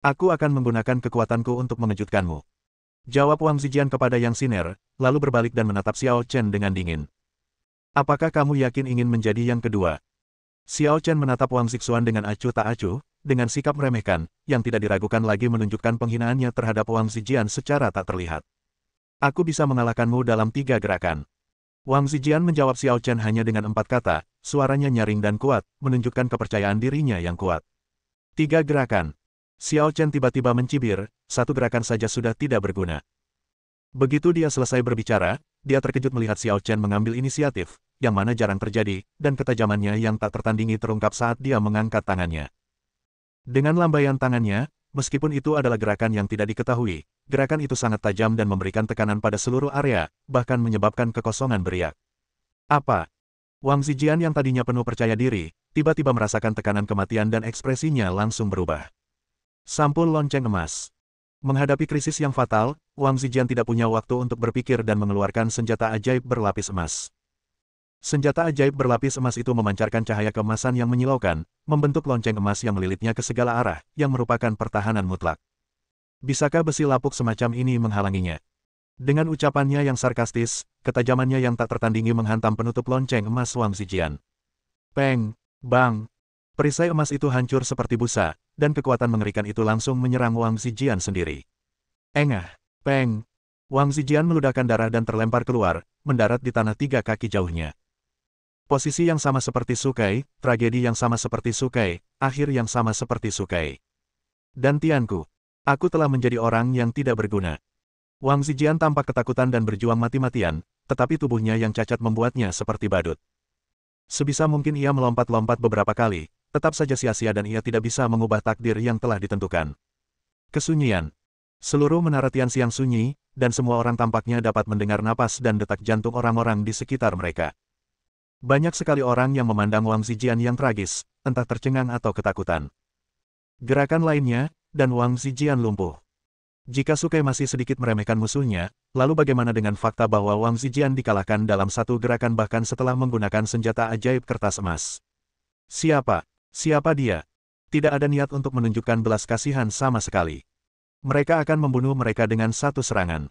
Aku akan menggunakan kekuatanku untuk mengejutkanmu. Jawab Wang Zijian kepada Yang Siner, lalu berbalik dan menatap Xiao Chen dengan dingin. Apakah kamu yakin ingin menjadi yang kedua? Xiao Chen menatap Wang Zixuan dengan acuh tak acuh, dengan sikap meremehkan, yang tidak diragukan lagi menunjukkan penghinaannya terhadap Wang Zijian secara tak terlihat. Aku bisa mengalahkanmu dalam 3 gerakan. Wang Zijian menjawab Xiao Chen hanya dengan 4 kata, suaranya nyaring dan kuat, menunjukkan kepercayaan dirinya yang kuat. 3 gerakan. Xiao Chen tiba-tiba mencibir, 1 gerakan saja sudah tidak berguna. Begitu dia selesai berbicara, dia terkejut melihat Xiao Chen mengambil inisiatif, yang mana jarang terjadi, dan ketajamannya yang tak tertandingi terungkap saat dia mengangkat tangannya. Dengan lambaian tangannya, meskipun itu adalah gerakan yang tidak diketahui, gerakan itu sangat tajam dan memberikan tekanan pada seluruh area, bahkan menyebabkan kekosongan beriak. Apa? Wang Zijian yang tadinya penuh percaya diri, tiba-tiba merasakan tekanan kematian dan ekspresinya langsung berubah. Sampul lonceng emas. Menghadapi krisis yang fatal, Wang Zijian tidak punya waktu untuk berpikir dan mengeluarkan senjata ajaib berlapis emas. Senjata ajaib berlapis emas itu memancarkan cahaya keemasan yang menyilaukan, membentuk lonceng emas yang melilitnya ke segala arah, yang merupakan pertahanan mutlak. Bisakah besi lapuk semacam ini menghalanginya? Dengan ucapannya yang sarkastis, ketajamannya yang tak tertandingi menghantam penutup lonceng emas Wang Zijian. Peng! Bang! Perisai emas itu hancur seperti busa, dan kekuatan mengerikan itu langsung menyerang Wang Zijian sendiri. Engah! Peng! Wang Zijian meludahkan darah dan terlempar keluar, mendarat di tanah 3 kaki jauhnya. Posisi yang sama seperti Sukai, tragedi yang sama seperti Sukai, akhir yang sama seperti Sukai. Dan Tianku, aku telah menjadi orang yang tidak berguna. Wang Zijian tampak ketakutan dan berjuang mati-matian, tetapi tubuhnya yang cacat membuatnya seperti badut. Sebisa mungkin ia melompat-lompat beberapa kali, tetap saja sia-sia dan ia tidak bisa mengubah takdir yang telah ditentukan. Kesunyian. Seluruh menara Tianxiang sunyi, dan semua orang tampaknya dapat mendengar napas dan detak jantung orang-orang di sekitar mereka. Banyak sekali orang yang memandang Wang Zijian yang tragis, entah tercengang atau ketakutan. Gerakan lainnya, dan Wang Zijian lumpuh. Jika Sukai masih sedikit meremehkan musuhnya, lalu bagaimana dengan fakta bahwa Wang Zijian dikalahkan dalam satu gerakan bahkan setelah menggunakan senjata ajaib kertas emas? Siapa? Siapa dia? Tidak ada niat untuk menunjukkan belas kasihan sama sekali. Mereka akan membunuh mereka dengan satu serangan.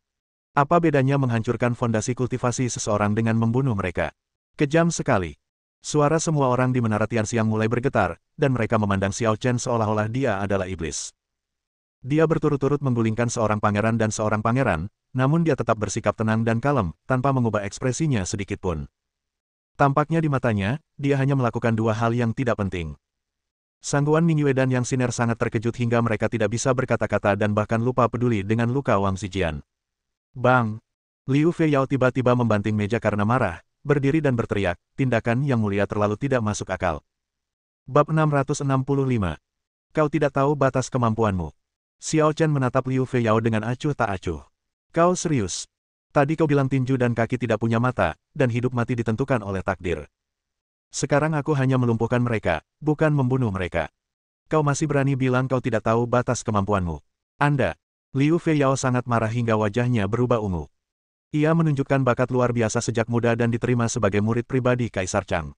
Apa bedanya menghancurkan fondasi kultivasi seseorang dengan membunuh mereka? Kejam sekali. Suara semua orang di Menara Tianxiang mulai bergetar, dan mereka memandang Xiao Chen seolah-olah dia adalah iblis. Dia berturut-turut menggulingkan seorang pangeran dan seorang pangeran, namun dia tetap bersikap tenang dan kalem, tanpa mengubah ekspresinya sedikitpun. Tampaknya di matanya, dia hanya melakukan dua hal yang tidak penting. Sangguan Ningyue dan Yang Xiner sangat terkejut hingga mereka tidak bisa berkata-kata dan bahkan lupa peduli dengan luka Wang Zijian. Bang! Liu Feiyao tiba-tiba membanting meja karena marah, berdiri dan berteriak, tindakan yang mulia terlalu tidak masuk akal. Bab 665. Kau tidak tahu batas kemampuanmu. Xiao Chen menatap Liu Feiyao dengan acuh tak acuh. Kau serius? Tadi kau bilang tinju dan kaki tidak punya mata, dan hidup mati ditentukan oleh takdir. Sekarang aku hanya melumpuhkan mereka, bukan membunuh mereka. Kau masih berani bilang kau tidak tahu batas kemampuanmu. Anda. Liu Feiyao sangat marah hingga wajahnya berubah ungu. Ia menunjukkan bakat luar biasa sejak muda dan diterima sebagai murid pribadi Kaisar Chang.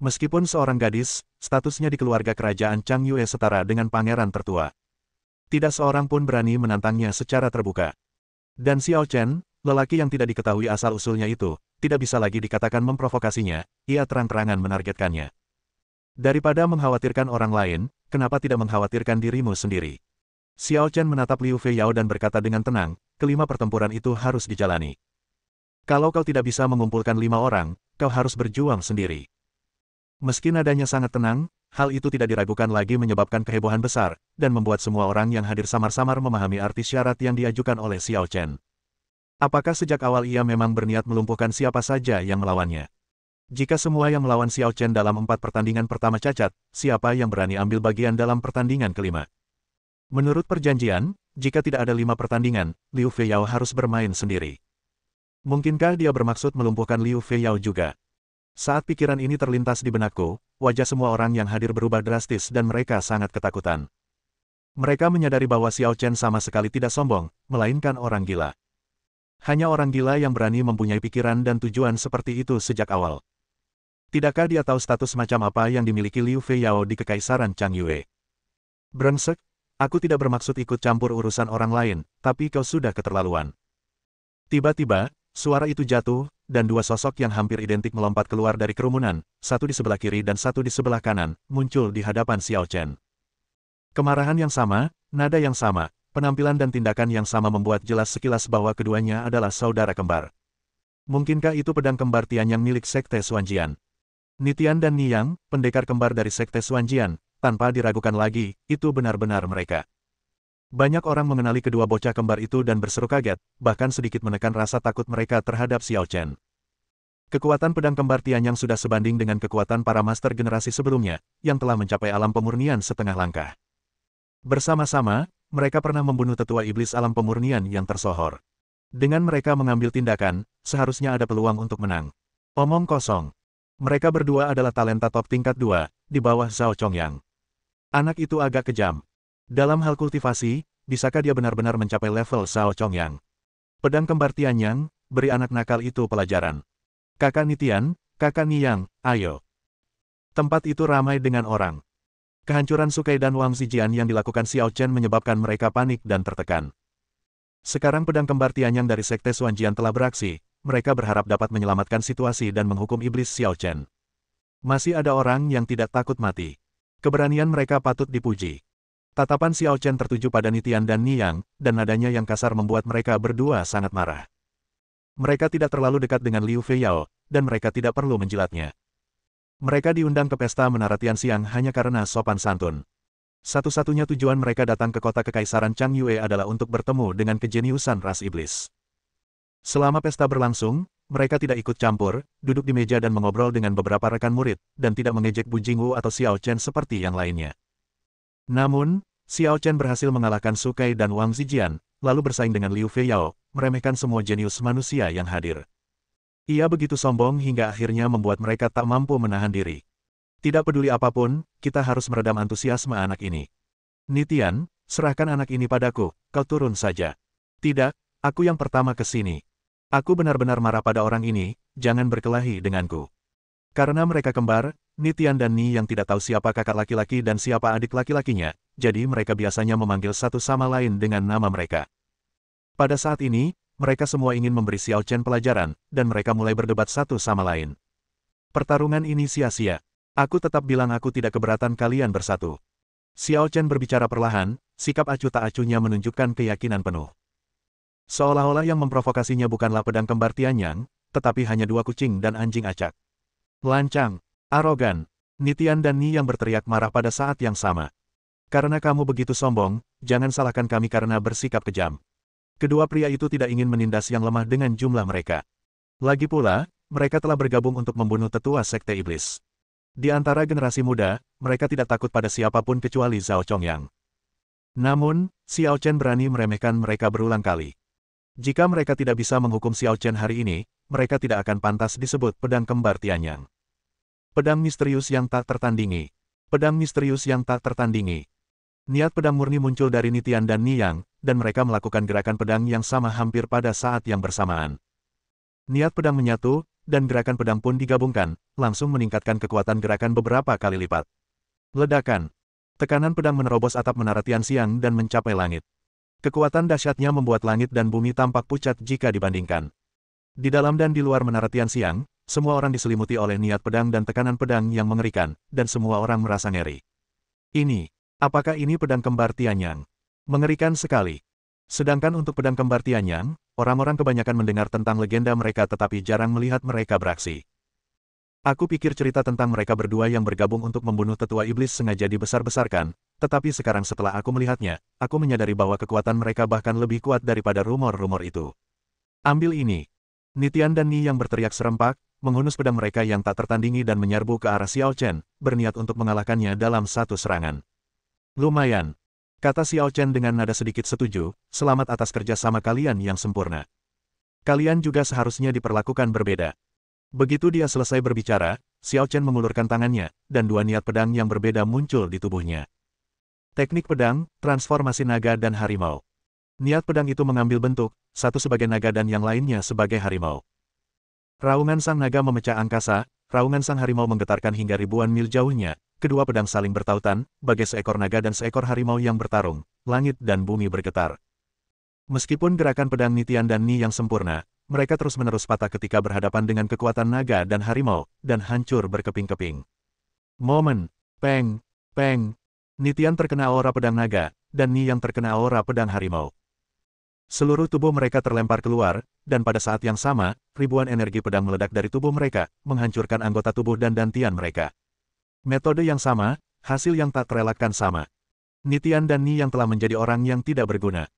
Meskipun seorang gadis, statusnya di keluarga kerajaan Chang Yue setara dengan pangeran tertua. Tidak seorang pun berani menantangnya secara terbuka. Dan Xiao Chen, lelaki yang tidak diketahui asal-usulnya itu, tidak bisa lagi dikatakan memprovokasinya, ia terang-terangan menargetkannya. Daripada mengkhawatirkan orang lain, kenapa tidak mengkhawatirkan dirimu sendiri? Xiao Chen menatap Liu Feiyao dan berkata dengan tenang, kelima pertempuran itu harus dijalani. Kalau kau tidak bisa mengumpulkan 5 orang, kau harus berjuang sendiri. Meski nadanya sangat tenang, hal itu tidak diragukan lagi menyebabkan kehebohan besar, dan membuat semua orang yang hadir samar-samar memahami arti syarat yang diajukan oleh Xiao Chen. Apakah sejak awal ia memang berniat melumpuhkan siapa saja yang melawannya? Jika semua yang melawan Xiao Chen dalam 4 pertandingan pertama cacat, siapa yang berani ambil bagian dalam pertandingan kelima? Menurut perjanjian, jika tidak ada 5 pertandingan, Liu Feiyao harus bermain sendiri. Mungkinkah dia bermaksud melumpuhkan Liu Feiyao juga? Saat pikiran ini terlintas di benakku, wajah semua orang yang hadir berubah drastis dan mereka sangat ketakutan. Mereka menyadari bahwa Xiao Chen sama sekali tidak sombong, melainkan orang gila. Hanya orang gila yang berani mempunyai pikiran dan tujuan seperti itu sejak awal. Tidakkah dia tahu status macam apa yang dimiliki Liu Feiyao di Kekaisaran Chang Yue? Brengsek, aku tidak bermaksud ikut campur urusan orang lain, tapi kau sudah keterlaluan. Tiba-tiba, suara itu jatuh, dan dua sosok yang hampir identik melompat keluar dari kerumunan, satu di sebelah kiri dan satu di sebelah kanan, muncul di hadapan Xiao Chen. Kemarahan yang sama, nada yang sama, penampilan dan tindakan yang sama membuat jelas sekilas bahwa keduanya adalah saudara kembar. Mungkinkah itu pedang kembar Tianyang milik Sekte Xuanjian? Nitian dan Niyang, pendekar kembar dari Sekte Xuanjian, tanpa diragukan lagi, itu benar-benar mereka. Banyak orang mengenali kedua bocah kembar itu dan berseru kaget, bahkan sedikit menekan rasa takut mereka terhadap Xiao Chen. Kekuatan pedang kembar Tianyang sudah sebanding dengan kekuatan para master generasi sebelumnya, yang telah mencapai alam pemurnian setengah langkah. Bersama-sama, mereka pernah membunuh tetua iblis alam pemurnian yang tersohor. Dengan mereka mengambil tindakan, seharusnya ada peluang untuk menang. Omong kosong. Mereka berdua adalah talenta top tingkat 2, di bawah Zhao Chongyang. Anak itu agak kejam. Dalam hal kultivasi, bisakah dia benar-benar mencapai level Zhao Chongyang? Pedang kembar Tianyang, beri anak nakal itu pelajaran. Kakak Nitian, kakak Niyang, ayo. Tempat itu ramai dengan orang. Kehancuran Sukai dan Wang Zijian yang dilakukan Xiao Chen menyebabkan mereka panik dan tertekan. Sekarang pedang kembar Tianyang dari Sekte Xuanjian telah beraksi, mereka berharap dapat menyelamatkan situasi dan menghukum iblis Xiao Chen. Masih ada orang yang tidak takut mati. Keberanian mereka patut dipuji. Tatapan Xiao Chen tertuju pada Nitian dan Niyang, dan nadanya yang kasar membuat mereka berdua sangat marah. Mereka tidak terlalu dekat dengan Liu Feiyao, dan mereka tidak perlu menjilatnya. Mereka diundang ke pesta Menara Tianxiang hanya karena sopan santun. Satu-satunya tujuan mereka datang ke kota Kekaisaran Changyue adalah untuk bertemu dengan kejeniusan ras iblis. Selama pesta berlangsung, mereka tidak ikut campur, duduk di meja dan mengobrol dengan beberapa rekan murid, dan tidak mengejek Bu Jingwu atau Xiao Chen seperti yang lainnya. Namun, Xiao Chen berhasil mengalahkan Su Kai dan Wang Zijian, lalu bersaing dengan Liu Feiyao, meremehkan semua jenius manusia yang hadir. Ia begitu sombong hingga akhirnya membuat mereka tak mampu menahan diri. Tidak peduli apapun, kita harus meredam antusiasme anak ini. Nitian, serahkan anak ini padaku, kau turun saja. Tidak, aku yang pertama ke sini. Aku benar-benar marah pada orang ini, jangan berkelahi denganku. Karena mereka kembar, Nitian dan Ni yang tidak tahu siapa kakak laki-laki dan siapa adik laki-lakinya, jadi mereka biasanya memanggil satu sama lain dengan nama mereka. Pada saat ini, mereka semua ingin memberi Xiao Chen pelajaran, dan mereka mulai berdebat satu sama lain. Pertarungan ini sia-sia. Aku tetap bilang aku tidak keberatan kalian bersatu. Xiao Chen berbicara perlahan, sikap acuh tak acuhnya menunjukkan keyakinan penuh. Seolah-olah yang memprovokasinya bukanlah pedang kembar Tianyang, tetapi hanya dua kucing dan anjing acak. Lancang, arogan, Nitian dan Ni yang berteriak marah pada saat yang sama. Karena kamu begitu sombong, jangan salahkan kami karena bersikap kejam. Kedua pria itu tidak ingin menindas yang lemah dengan jumlah mereka. Lagi pula, mereka telah bergabung untuk membunuh tetua Sekte Iblis. Di antara generasi muda, mereka tidak takut pada siapapun kecuali Zhao Chongyang. Namun, Xiao Chen berani meremehkan mereka berulang kali. Jika mereka tidak bisa menghukum Xiao Chen hari ini, mereka tidak akan pantas disebut pedang kembar Tianyang. Pedang misterius yang tak tertandingi. Pedang misterius yang tak tertandingi. Niat pedang murni muncul dari Nitian dan Niyang, dan mereka melakukan gerakan pedang yang sama hampir pada saat yang bersamaan. Niat pedang menyatu, dan gerakan pedang pun digabungkan, langsung meningkatkan kekuatan gerakan beberapa kali lipat. Ledakan. Tekanan pedang menerobos atap Menara Tianxiang dan mencapai langit. Kekuatan dahsyatnya membuat langit dan bumi tampak pucat jika dibandingkan. Di dalam dan di luar Menara Tianxiang, semua orang diselimuti oleh niat pedang dan tekanan pedang yang mengerikan, dan semua orang merasa ngeri. Apakah ini pedang kembar Tianyang? Mengerikan sekali. Sedangkan untuk pedang kembar Tianyang, orang-orang kebanyakan mendengar tentang legenda mereka tetapi jarang melihat mereka beraksi. Aku pikir cerita tentang mereka berdua yang bergabung untuk membunuh tetua iblis sengaja dibesar-besarkan, tetapi sekarang setelah aku melihatnya, aku menyadari bahwa kekuatan mereka bahkan lebih kuat daripada rumor-rumor itu. Ambil ini. Nitian dan Ni yang berteriak serempak, menghunus pedang mereka yang tak tertandingi dan menyerbu ke arah Xiao Chen, berniat untuk mengalahkannya dalam satu serangan. Lumayan, kata Xiao Chen dengan nada sedikit setuju, selamat atas kerja sama kalian yang sempurna. Kalian juga seharusnya diperlakukan berbeda. Begitu dia selesai berbicara, Xiao Chen mengulurkan tangannya, dan dua niat pedang yang berbeda muncul di tubuhnya. Teknik pedang, transformasi naga dan harimau. Niat pedang itu mengambil bentuk, satu sebagai naga dan yang lainnya sebagai harimau. Raungan sang naga memecah angkasa, raungan sang harimau menggetarkan hingga ribuan mil jauhnya. Kedua pedang saling bertautan, bagai seekor naga dan seekor harimau yang bertarung, langit dan bumi bergetar. Meskipun gerakan pedang Nitian dan Ni yang sempurna, mereka terus-menerus patah ketika berhadapan dengan kekuatan naga dan harimau, dan hancur berkeping-keping. Momen, peng, peng. Nitian terkena aura pedang naga, dan Ni yang terkena aura pedang harimau. Seluruh tubuh mereka terlempar keluar, dan pada saat yang sama, ribuan energi pedang meledak dari tubuh mereka, menghancurkan anggota tubuh dan dantian mereka. Metode yang sama, hasil yang tak terelakkan sama. Nitian dan Ni yang telah menjadi orang yang tidak berguna.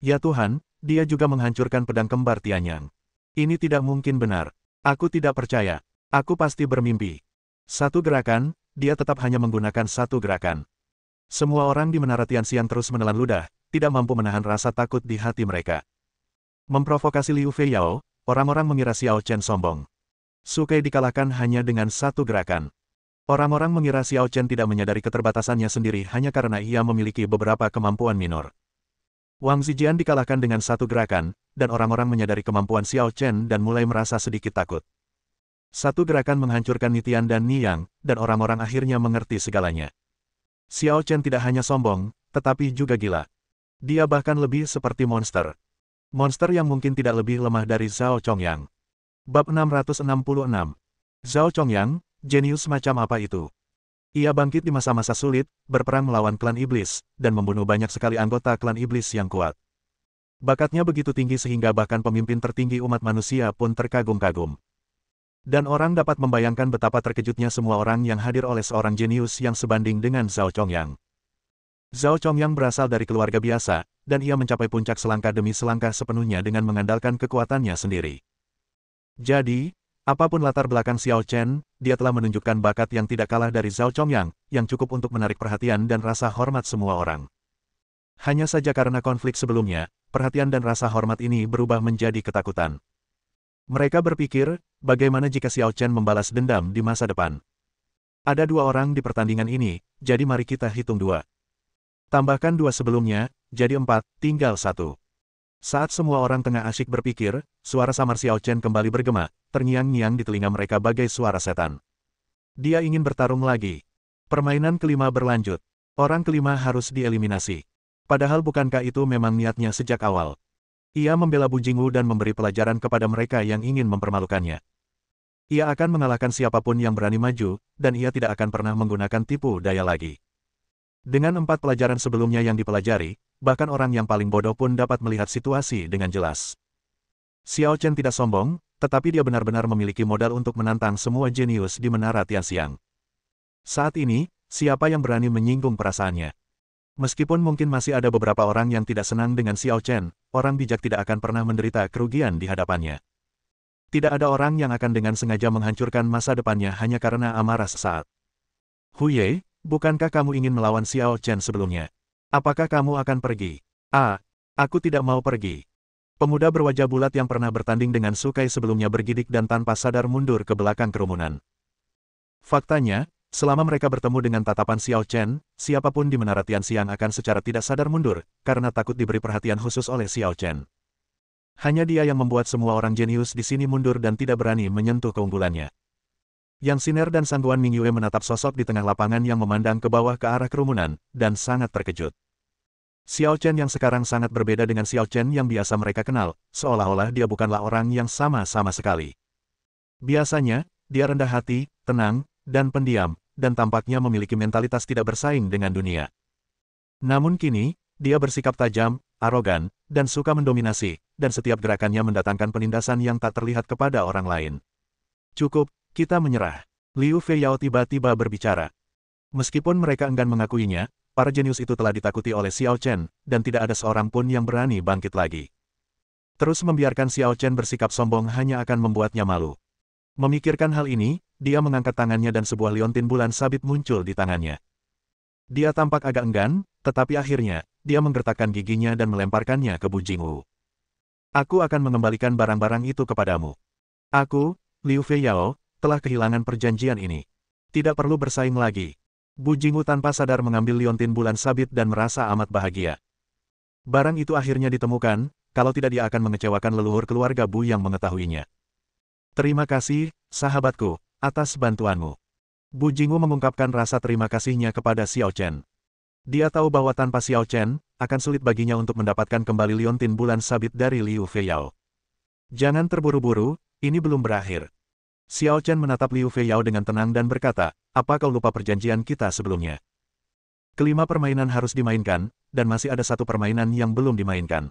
Ya Tuhan, dia juga menghancurkan pedang kembar Tianyang. Ini tidak mungkin benar. Aku tidak percaya. Aku pasti bermimpi. Satu gerakan, dia tetap hanya menggunakan satu gerakan. Semua orang di Menara Tianxiang terus menelan ludah, tidak mampu menahan rasa takut di hati mereka. Memprovokasi Liu Feiyao, orang-orang mengira Xiao Chen sombong. Su Kai dikalahkan hanya dengan satu gerakan. Orang-orang mengira Xiao Chen tidak menyadari keterbatasannya sendiri hanya karena ia memiliki beberapa kemampuan minor. Wang Zijian dikalahkan dengan satu gerakan, dan orang-orang menyadari kemampuan Xiao Chen dan mulai merasa sedikit takut. Satu gerakan menghancurkan Nitian dan Niyang, dan orang-orang akhirnya mengerti segalanya. Xiao Chen tidak hanya sombong, tetapi juga gila. Dia bahkan lebih seperti monster. Monster yang mungkin tidak lebih lemah dari Zhao Chongyang. Bab 666. Zhao Chongyang, Jenius macam apa itu? Ia bangkit di masa-masa sulit, berperang melawan klan iblis, dan membunuh banyak sekali anggota klan iblis yang kuat. Bakatnya begitu tinggi sehingga bahkan pemimpin tertinggi umat manusia pun terkagum-kagum. Dan orang dapat membayangkan betapa terkejutnya semua orang yang hadir oleh seorang jenius yang sebanding dengan Zhao Chongyang. Zhao Chongyang berasal dari keluarga biasa, dan ia mencapai puncak selangkah demi selangkah sepenuhnya dengan mengandalkan kekuatannya sendiri. Jadi, apapun latar belakang Xiao Chen, dia telah menunjukkan bakat yang tidak kalah dari Zhao Chongyang, yang cukup untuk menarik perhatian dan rasa hormat semua orang. Hanya saja karena konflik sebelumnya, perhatian dan rasa hormat ini berubah menjadi ketakutan. Mereka berpikir, bagaimana jika Xiao Chen membalas dendam di masa depan? Ada 2 orang di pertandingan ini, jadi mari kita hitung 2. Tambahkan 2 sebelumnya, jadi 4, tinggal 1. Saat semua orang tengah asyik berpikir, suara samar Xiao Chen kembali bergema, terngiang-ngiang di telinga mereka bagai suara setan. Dia ingin bertarung lagi. Permainan kelima berlanjut. Orang kelima harus dieliminasi. Padahal bukankah itu memang niatnya sejak awal? Ia membela Bu Jingwu dan memberi pelajaran kepada mereka yang ingin mempermalukannya. Ia akan mengalahkan siapapun yang berani maju, dan ia tidak akan pernah menggunakan tipu daya lagi. Dengan 4 pelajaran sebelumnya yang dipelajari, bahkan orang yang paling bodoh pun dapat melihat situasi dengan jelas. Xiao Chen tidak sombong, tetapi dia benar-benar memiliki modal untuk menantang semua jenius di Menara Tianxiang. Saat ini, siapa yang berani menyinggung perasaannya? Meskipun mungkin masih ada beberapa orang yang tidak senang dengan Xiao Chen, orang bijak tidak akan pernah menderita kerugian di hadapannya. Tidak ada orang yang akan dengan sengaja menghancurkan masa depannya hanya karena amarah sesaat. Huye, bukankah kamu ingin melawan Xiao Chen sebelumnya? Apakah kamu akan pergi? Aku tidak mau pergi. Pemuda berwajah bulat yang pernah bertanding dengan Su Kai sebelumnya bergidik dan tanpa sadar mundur ke belakang kerumunan. Faktanya, selama mereka bertemu dengan tatapan Xiao Chen, siapapun di Menara Tianxiang akan secara tidak sadar mundur, karena takut diberi perhatian khusus oleh Xiao Chen. Hanya dia yang membuat semua orang jenius di sini mundur dan tidak berani menyentuh keunggulannya. Yang Siner dan Sangguan Mingyue menatap sosok di tengah lapangan yang memandang ke bawah ke arah kerumunan, dan sangat terkejut. Xiao Chen yang sekarang sangat berbeda dengan Xiao Chen yang biasa mereka kenal, seolah-olah dia bukanlah orang yang sama sekali. Biasanya, dia rendah hati, tenang, dan pendiam, dan tampaknya memiliki mentalitas tidak bersaing dengan dunia. Namun kini, dia bersikap tajam, arogan, dan suka mendominasi, dan setiap gerakannya mendatangkan penindasan yang tak terlihat kepada orang lain. Cukup, kita menyerah. Liu Feiyao tiba-tiba berbicara. Meskipun mereka enggan mengakuinya, para jenius itu telah ditakuti oleh Xiao Chen, dan tidak ada seorang pun yang berani bangkit lagi. Terus membiarkan Xiao Chen bersikap sombong hanya akan membuatnya malu. Memikirkan hal ini, dia mengangkat tangannya dan sebuah liontin bulan sabit muncul di tangannya. Dia tampak agak enggan, tetapi akhirnya, dia menggertakkan giginya dan melemparkannya ke Bu Jingwu. Aku akan mengembalikan barang-barang itu kepadamu. Aku, Liu Feiyao, telah kehilangan perjanjian ini. Tidak perlu bersaing lagi. Bu Jingwu tanpa sadar mengambil liontin bulan sabit dan merasa amat bahagia. Barang itu akhirnya ditemukan, kalau tidak dia akan mengecewakan leluhur keluarga Bu yang mengetahuinya. Terima kasih, sahabatku, atas bantuanmu. Bu Jingwu mengungkapkan rasa terima kasihnya kepada Xiao Chen. Dia tahu bahwa tanpa Xiao Chen, akan sulit baginya untuk mendapatkan kembali liontin bulan sabit dari Liu Feiyao. Jangan terburu-buru, ini belum berakhir. Xiao Chen menatap Liu Feiyao dengan tenang dan berkata, apa kau lupa perjanjian kita sebelumnya? Kelima permainan harus dimainkan, dan masih ada 1 permainan yang belum dimainkan.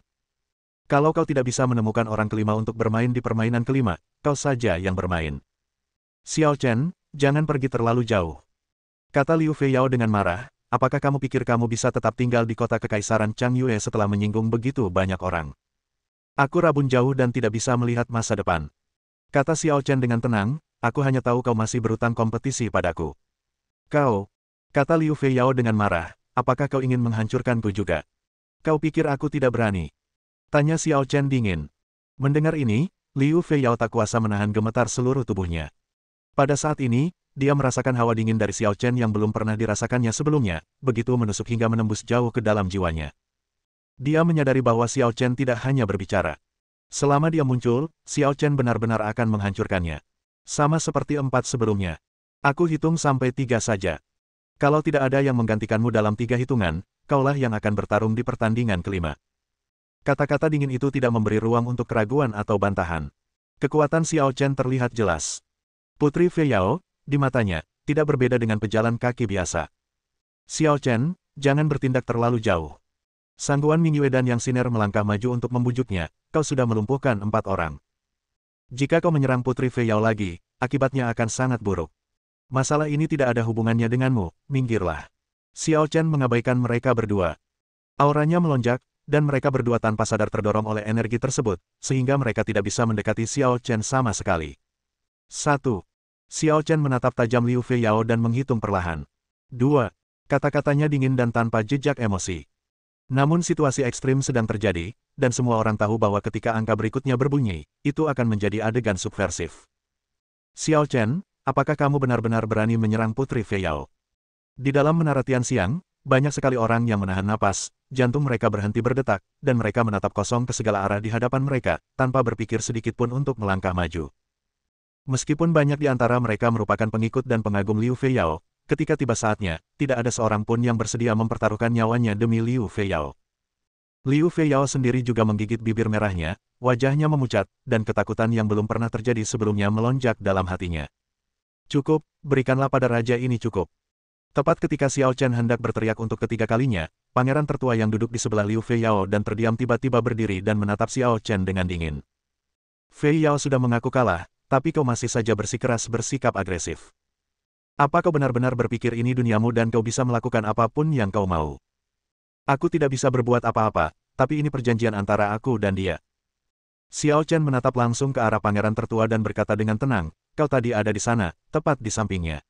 Kalau kau tidak bisa menemukan orang kelima untuk bermain di permainan kelima, kau saja yang bermain. Xiao Chen, jangan pergi terlalu jauh. Kata Liu Feiyao dengan marah, apakah kamu pikir kamu bisa tetap tinggal di kota kekaisaran Changyue setelah menyinggung begitu banyak orang? Aku rabun jauh dan tidak bisa melihat masa depan. Kata Xiao Chen dengan tenang, aku hanya tahu kau masih berutang kompetisi padaku. Kau, kata Liu Feiyao dengan marah, apakah kau ingin menghancurkanku juga? Kau pikir aku tidak berani? Tanya Xiao Chen dingin. Mendengar ini, Liu Feiyao tak kuasa menahan gemetar seluruh tubuhnya. Pada saat ini, dia merasakan hawa dingin dari Xiao Chen yang belum pernah dirasakannya sebelumnya, begitu menusuk hingga menembus jauh ke dalam jiwanya. Dia menyadari bahwa Xiao Chen tidak hanya berbicara. Selama dia muncul, Xiao Chen benar-benar akan menghancurkannya. Sama seperti 4 sebelumnya. Aku hitung sampai 3 saja. Kalau tidak ada yang menggantikanmu dalam 3 hitungan, kaulah yang akan bertarung di pertandingan kelima. Kata-kata dingin itu tidak memberi ruang untuk keraguan atau bantahan. Kekuatan Xiao Chen terlihat jelas. Putri Feiyao, di matanya, tidak berbeda dengan pejalan kaki biasa. Xiao Chen, jangan bertindak terlalu jauh. Sangguan Mingyue dan Yang Siner melangkah maju untuk membujuknya, kau sudah melumpuhkan 4 orang. Jika kau menyerang Putri Fei Yao lagi, akibatnya akan sangat buruk. Masalah ini tidak ada hubungannya denganmu, minggirlah. Xiao Chen mengabaikan mereka berdua. Auranya melonjak, dan mereka berdua tanpa sadar terdorong oleh energi tersebut, sehingga mereka tidak bisa mendekati Xiao Chen sama sekali. 1. Xiao Chen menatap tajam Liu Fei Yao dan menghitung perlahan. 2. Kata-katanya dingin dan tanpa jejak emosi. Namun situasi ekstrim sedang terjadi, dan semua orang tahu bahwa ketika angka berikutnya berbunyi, itu akan menjadi adegan subversif. Xiao Chen, apakah kamu benar-benar berani menyerang Putri Fei Yao? Di dalam menara Tianxiang, banyak sekali orang yang menahan napas, jantung mereka berhenti berdetak, dan mereka menatap kosong ke segala arah di hadapan mereka, tanpa berpikir sedikit pun untuk melangkah maju. Meskipun banyak di antara mereka merupakan pengikut dan pengagum Liu Fei Yao, ketika tiba saatnya, tidak ada seorang pun yang bersedia mempertaruhkan nyawanya demi Liu Fei Yao. Liu Fei Yao sendiri juga menggigit bibir merahnya, wajahnya memucat, dan ketakutan yang belum pernah terjadi sebelumnya melonjak dalam hatinya. Cukup, berikanlah pada raja ini cukup. Tepat ketika Xiao Chen hendak berteriak untuk ketiga kalinya, pangeran tertua yang duduk di sebelah Liu Fei Yao dan terdiam tiba-tiba berdiri dan menatap Xiao Chen dengan dingin. Fei Yao sudah mengaku kalah, tapi kau masih saja bersikeras bersikap agresif. Apa kau benar-benar berpikir ini duniamu dan kau bisa melakukan apapun yang kau mau? Aku tidak bisa berbuat apa-apa, tapi ini perjanjian antara aku dan dia. Xiao Chen menatap langsung ke arah pangeran tertua dan berkata dengan tenang, kau tadi ada di sana, tepat di sampingnya.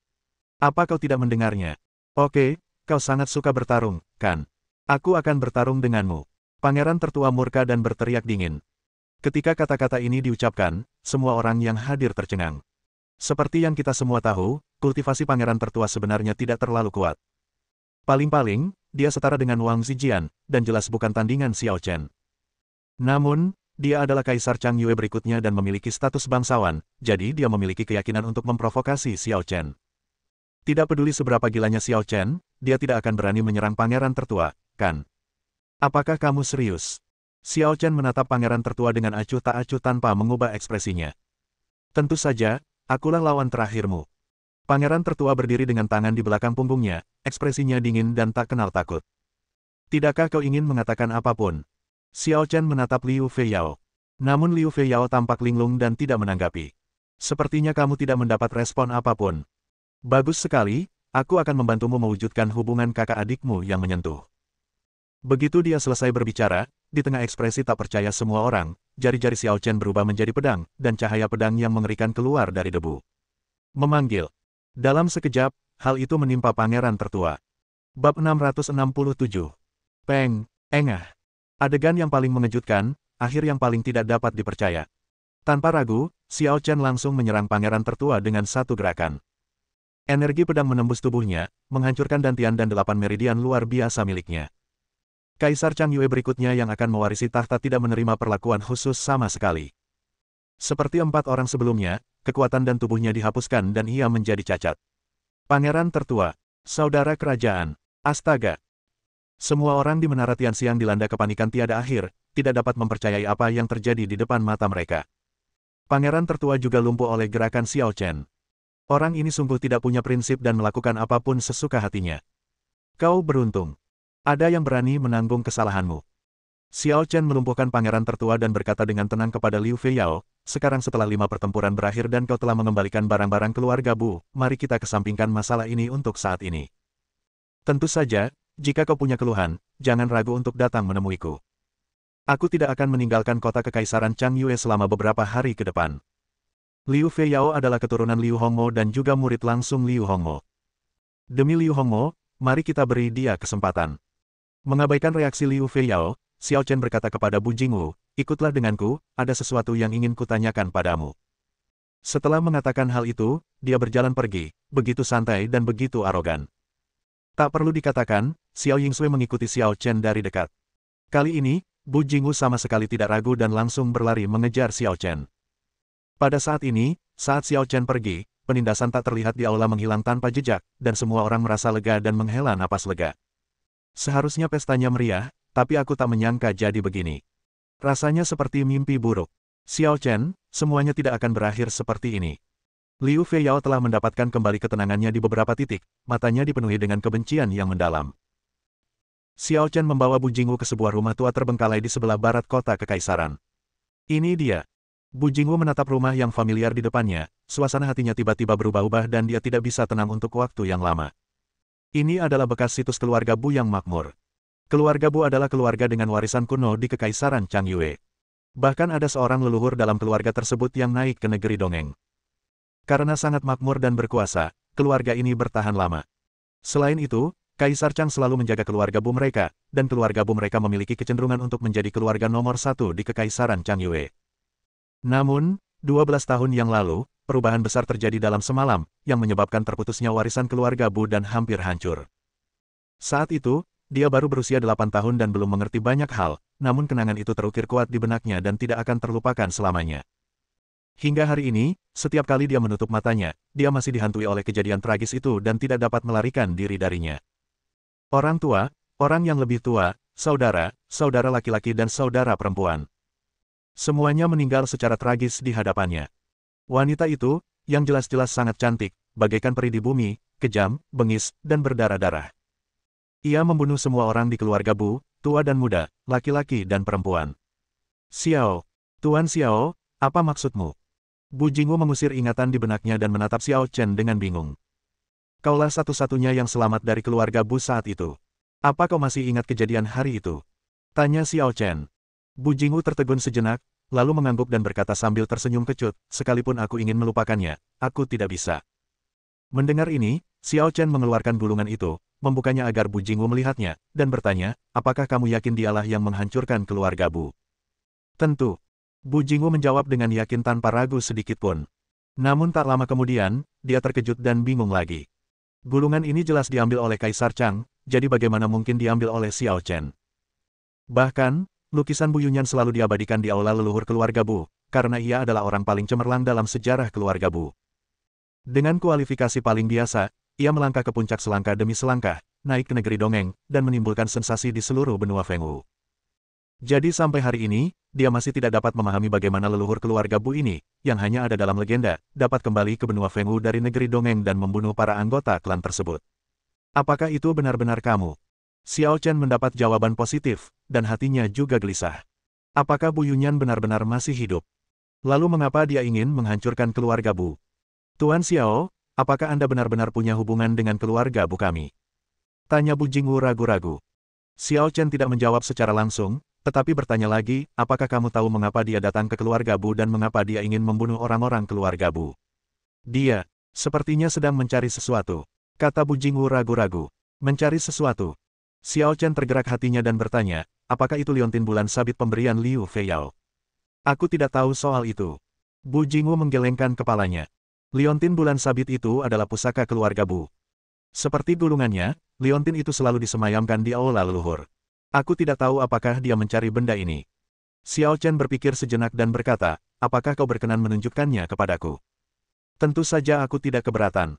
Apa kau tidak mendengarnya? Oke, kau sangat suka bertarung, kan? Aku akan bertarung denganmu. Pangeran tertua murka dan berteriak dingin. Ketika kata-kata ini diucapkan, semua orang yang hadir tercengang. Seperti yang kita semua tahu, kultivasi pangeran tertua sebenarnya tidak terlalu kuat. Paling-paling, dia setara dengan Wang Zijian, dan jelas bukan tandingan Xiao Chen. Namun, dia adalah Kaisar Chang Yue berikutnya dan memiliki status bangsawan, jadi dia memiliki keyakinan untuk memprovokasi Xiao Chen. Tidak peduli seberapa gilanya Xiao Chen, dia tidak akan berani menyerang pangeran tertua, kan? Apakah kamu serius? Xiao Chen menatap pangeran tertua dengan acuh tak acuh tanpa mengubah ekspresinya. Tentu saja, akulah lawan terakhirmu. Pangeran tertua berdiri dengan tangan di belakang punggungnya, ekspresinya dingin dan tak kenal takut. Tidakkah kau ingin mengatakan apapun? Xiao Chen menatap Liu Fei Yao. Namun Liu Fei Yao tampak linglung dan tidak menanggapi. Sepertinya kamu tidak mendapat respon apapun. Bagus sekali, aku akan membantumu mewujudkan hubungan kakak adikmu yang menyentuh. Begitu dia selesai berbicara, di tengah ekspresi tak percaya semua orang, jari-jari Xiao Chen berubah menjadi pedang, dan cahaya pedang yang mengerikan keluar dari debu. Memanggil. Dalam sekejap, hal itu menimpa pangeran tertua. Bab 667. Peng, engah. Adegan yang paling mengejutkan, akhir yang paling tidak dapat dipercaya. Tanpa ragu, Xiao Chen langsung menyerang pangeran tertua dengan satu gerakan. Energi pedang menembus tubuhnya, menghancurkan dantian dan 8 meridian luar biasa miliknya. Kaisar Chang Yue berikutnya yang akan mewarisi tahta tidak menerima perlakuan khusus sama sekali. Seperti 4 orang sebelumnya, kekuatan dan tubuhnya dihapuskan dan ia menjadi cacat. Pangeran tertua, saudara kerajaan, astaga. Semua orang di Menara Tianxiang dilanda kepanikan tiada akhir, tidak dapat mempercayai apa yang terjadi di depan mata mereka. Pangeran tertua juga lumpuh oleh gerakan Xiao Chen. Orang ini sungguh tidak punya prinsip dan melakukan apapun sesuka hatinya. Kau beruntung. Ada yang berani menanggung kesalahanmu. Xiao Chen melumpuhkan pangeran tertua dan berkata dengan tenang kepada Liu Fei Yao, sekarang setelah 5 pertempuran berakhir dan kau telah mengembalikan barang-barang keluarga Bu, mari kita kesampingkan masalah ini untuk saat ini. Tentu saja, jika kau punya keluhan, jangan ragu untuk datang menemuiku. Aku tidak akan meninggalkan kota kekaisaran Chang Yue selama beberapa hari ke depan. Liu Fei Yao adalah keturunan Liu Hongmo dan juga murid langsung Liu Hongmo. Demi Liu Hongmo, mari kita beri dia kesempatan. Mengabaikan reaksi Liu Fei Yao, Xiao Chen berkata kepada Bu Jingwu, ikutlah denganku, ada sesuatu yang ingin kutanyakan padamu. Setelah mengatakan hal itu, dia berjalan pergi, begitu santai dan begitu arogan. Tak perlu dikatakan, Xiao Yingsui mengikuti Xiao Chen dari dekat. Kali ini, Bu Jingwu sama sekali tidak ragu dan langsung berlari mengejar Xiao Chen. Pada saat ini, saat Xiao Chen pergi, penindasan tak terlihat di aula menghilang tanpa jejak, dan semua orang merasa lega dan menghela napas lega. Seharusnya pestanya meriah, tapi aku tak menyangka jadi begini. Rasanya seperti mimpi buruk. Xiao Chen, semuanya tidak akan berakhir seperti ini. Liu Feiyao telah mendapatkan kembali ketenangannya di beberapa titik, matanya dipenuhi dengan kebencian yang mendalam. Xiao Chen membawa Bu Jingwu ke sebuah rumah tua terbengkalai di sebelah barat kota kekaisaran. Ini dia. Bu Jingwu menatap rumah yang familiar di depannya, suasana hatinya tiba-tiba berubah-ubah dan dia tidak bisa tenang untuk waktu yang lama. Ini adalah bekas situs keluarga Bu yang makmur. Keluarga Bu adalah keluarga dengan warisan kuno di kekaisaran Changyue. Bahkan ada seorang leluhur dalam keluarga tersebut yang naik ke negeri dongeng. Karena sangat makmur dan berkuasa, keluarga ini bertahan lama. Selain itu, Kaisar Chang selalu menjaga keluarga Bu mereka, dan keluarga Bu mereka memiliki kecenderungan untuk menjadi keluarga nomor satu di kekaisaran Changyue. Namun, 12 tahun yang lalu, perubahan besar terjadi dalam semalam, yang menyebabkan terputusnya warisan keluarga Bu dan hampir hancur. Saat itu, dia baru berusia 8 tahun dan belum mengerti banyak hal, namun kenangan itu terukir kuat di benaknya dan tidak akan terlupakan selamanya. Hingga hari ini, setiap kali dia menutup matanya, dia masih dihantui oleh kejadian tragis itu dan tidak dapat melarikan diri darinya. Orang tua, orang yang lebih tua, saudara, saudara laki-laki dan saudara perempuan. Semuanya meninggal secara tragis di hadapannya. Wanita itu, yang jelas-jelas sangat cantik, bagaikan peri di bumi, kejam, bengis, dan berdarah-darah. Ia membunuh semua orang di keluarga Bu, tua dan muda, laki-laki dan perempuan. Xiao, Tuan Xiao, apa maksudmu? Bu Jingwu mengusir ingatan di benaknya dan menatap Xiao Chen dengan bingung. Kaulah satu-satunya yang selamat dari keluarga Bu saat itu. Apa kau masih ingat kejadian hari itu? Tanya Xiao Chen. Bu Jingwu tertegun sejenak, lalu mengangguk dan berkata sambil tersenyum kecut, sekalipun aku ingin melupakannya, aku tidak bisa. Mendengar ini, Xiao Chen mengeluarkan gulungan itu, membukanya agar Bu Jingwu melihatnya, dan bertanya, apakah kamu yakin dialah yang menghancurkan keluarga Bu? Tentu. Bu Jingwu menjawab dengan yakin tanpa ragu sedikitpun. Namun tak lama kemudian, dia terkejut dan bingung lagi. Gulungan ini jelas diambil oleh Kaisar Chang, jadi bagaimana mungkin diambil oleh Xiao Chen? Bahkan, lukisan Bu Yunyan selalu diabadikan di aula leluhur keluarga Bu, karena ia adalah orang paling cemerlang dalam sejarah keluarga Bu. Dengan kualifikasi paling biasa, ia melangkah ke puncak selangkah demi selangkah, naik ke negeri dongeng, dan menimbulkan sensasi di seluruh benua Fengwu. Jadi sampai hari ini, dia masih tidak dapat memahami bagaimana leluhur keluarga Bu ini, yang hanya ada dalam legenda, dapat kembali ke benua Fengwu dari negeri dongeng dan membunuh para anggota klan tersebut. Apakah itu benar-benar kamu? Xiao Chen mendapat jawaban positif, dan hatinya juga gelisah. Apakah Bu Yunyan benar-benar masih hidup? Lalu mengapa dia ingin menghancurkan keluarga Bu? Tuan Xiao, apakah Anda benar-benar punya hubungan dengan keluarga Bu kami? Tanya Bu Jingwu ragu-ragu. Xiao Chen tidak menjawab secara langsung, tetapi bertanya lagi, apakah kamu tahu mengapa dia datang ke keluarga Bu dan mengapa dia ingin membunuh orang-orang keluarga Bu? Dia, sepertinya sedang mencari sesuatu. Kata Bu Jingwu ragu-ragu. Mencari sesuatu. Xiao Chen tergerak hatinya dan bertanya, apakah itu liontin bulan sabit pemberian Liu Feiyao? Aku tidak tahu soal itu. Bu Jingwu menggelengkan kepalanya. Liontin bulan sabit itu adalah pusaka keluarga Bu. Seperti gulungannya, liontin itu selalu disemayamkan di aula leluhur. Aku tidak tahu apakah dia mencari benda ini. Xiao Chen berpikir sejenak dan berkata, apakah kau berkenan menunjukkannya kepadaku? Tentu saja aku tidak keberatan.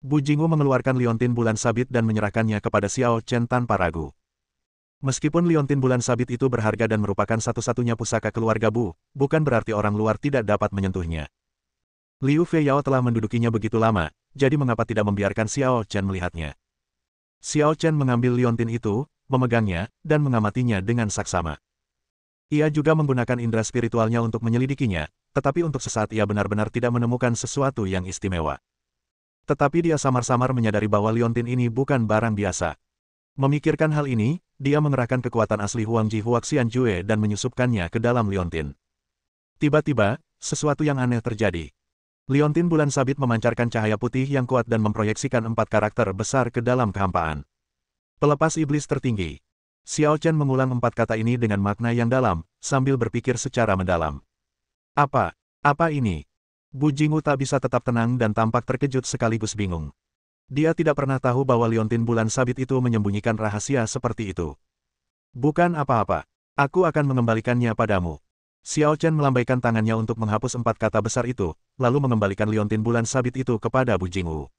Bu Jingwu mengeluarkan liontin bulan sabit dan menyerahkannya kepada Xiao Chen tanpa ragu. Meskipun liontin bulan sabit itu berharga dan merupakan satu-satunya pusaka keluarga Bu, bukan berarti orang luar tidak dapat menyentuhnya. Liu Feiyao telah mendudukinya begitu lama, jadi mengapa tidak membiarkan Xiao Chen melihatnya? Xiao Chen mengambil liontin itu, memegangnya, dan mengamatinya dengan saksama. Ia juga menggunakan indera spiritualnya untuk menyelidikinya, tetapi untuk sesaat ia benar-benar tidak menemukan sesuatu yang istimewa. Tetapi dia samar-samar menyadari bahwa liontin ini bukan barang biasa. Memikirkan hal ini, dia mengerahkan kekuatan asli Huangji Huaxian Jue dan menyusupkannya ke dalam liontin. Tiba-tiba, sesuatu yang aneh terjadi. Liontin bulan sabit memancarkan cahaya putih yang kuat dan memproyeksikan 4 karakter besar ke dalam kehampaan. Pelepas iblis tertinggi. Xiao Chen mengulang 4 kata ini dengan makna yang dalam, sambil berpikir secara mendalam. Apa ini? Bu Jingwu tak bisa tetap tenang dan tampak terkejut sekaligus bingung. Dia tidak pernah tahu bahwa liontin bulan sabit itu menyembunyikan rahasia seperti itu. Bukan apa-apa. Aku akan mengembalikannya padamu. Xiao Chen melambaikan tangannya untuk menghapus 4 kata besar itu, lalu mengembalikan liontin bulan sabit itu kepada Bu Jingwu.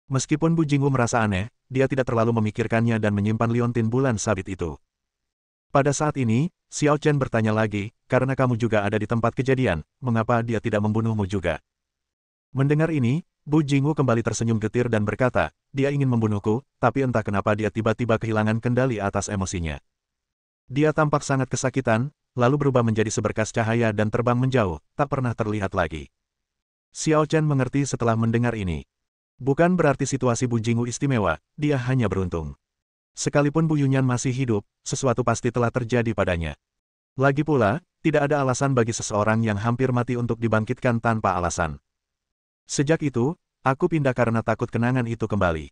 Meskipun Bu Jingwu merasa aneh, dia tidak terlalu memikirkannya dan menyimpan liontin bulan sabit itu. Pada saat ini, Xiao Chen bertanya lagi, karena kamu juga ada di tempat kejadian, mengapa dia tidak membunuhmu juga? Mendengar ini, Bu Jingwu kembali tersenyum getir dan berkata, dia ingin membunuhku, tapi entah kenapa dia tiba-tiba kehilangan kendali atas emosinya. Dia tampak sangat kesakitan, lalu berubah menjadi seberkas cahaya dan terbang menjauh, tak pernah terlihat lagi. Xiao Chen mengerti setelah mendengar ini. Bukan berarti situasi Bu Jingwu istimewa, dia hanya beruntung. Sekalipun Bu Yunyan masih hidup, sesuatu pasti telah terjadi padanya. Lagi pula, tidak ada alasan bagi seseorang yang hampir mati untuk dibangkitkan tanpa alasan. Sejak itu, aku pindah karena takut kenangan itu kembali.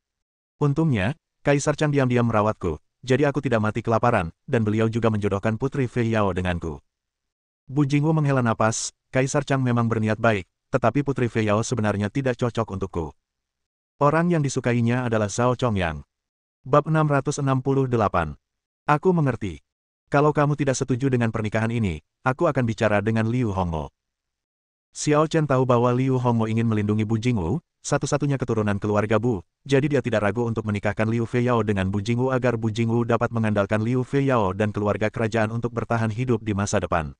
Untungnya, Kaisar Chang diam-diam merawatku, jadi aku tidak mati kelaparan, dan beliau juga menjodohkan Putri Fei Yao denganku. Bu Jingwu menghela napas, Kaisar Chang memang berniat baik, tetapi Putri Fei Yao sebenarnya tidak cocok untukku. Orang yang disukainya adalah Zhao Chongyang. Bab 668. Aku mengerti. Kalau kamu tidak setuju dengan pernikahan ini, aku akan bicara dengan Liu Hongmo. Xiao Chen tahu bahwa Liu Hongmo ingin melindungi Bu Jingwu, satu-satunya keturunan keluarga Bu, jadi dia tidak ragu untuk menikahkan Liu Feiyao dengan Bu Jingwu agar Bu Jingwu dapat mengandalkan Liu Feiyao dan keluarga kerajaan untuk bertahan hidup di masa depan.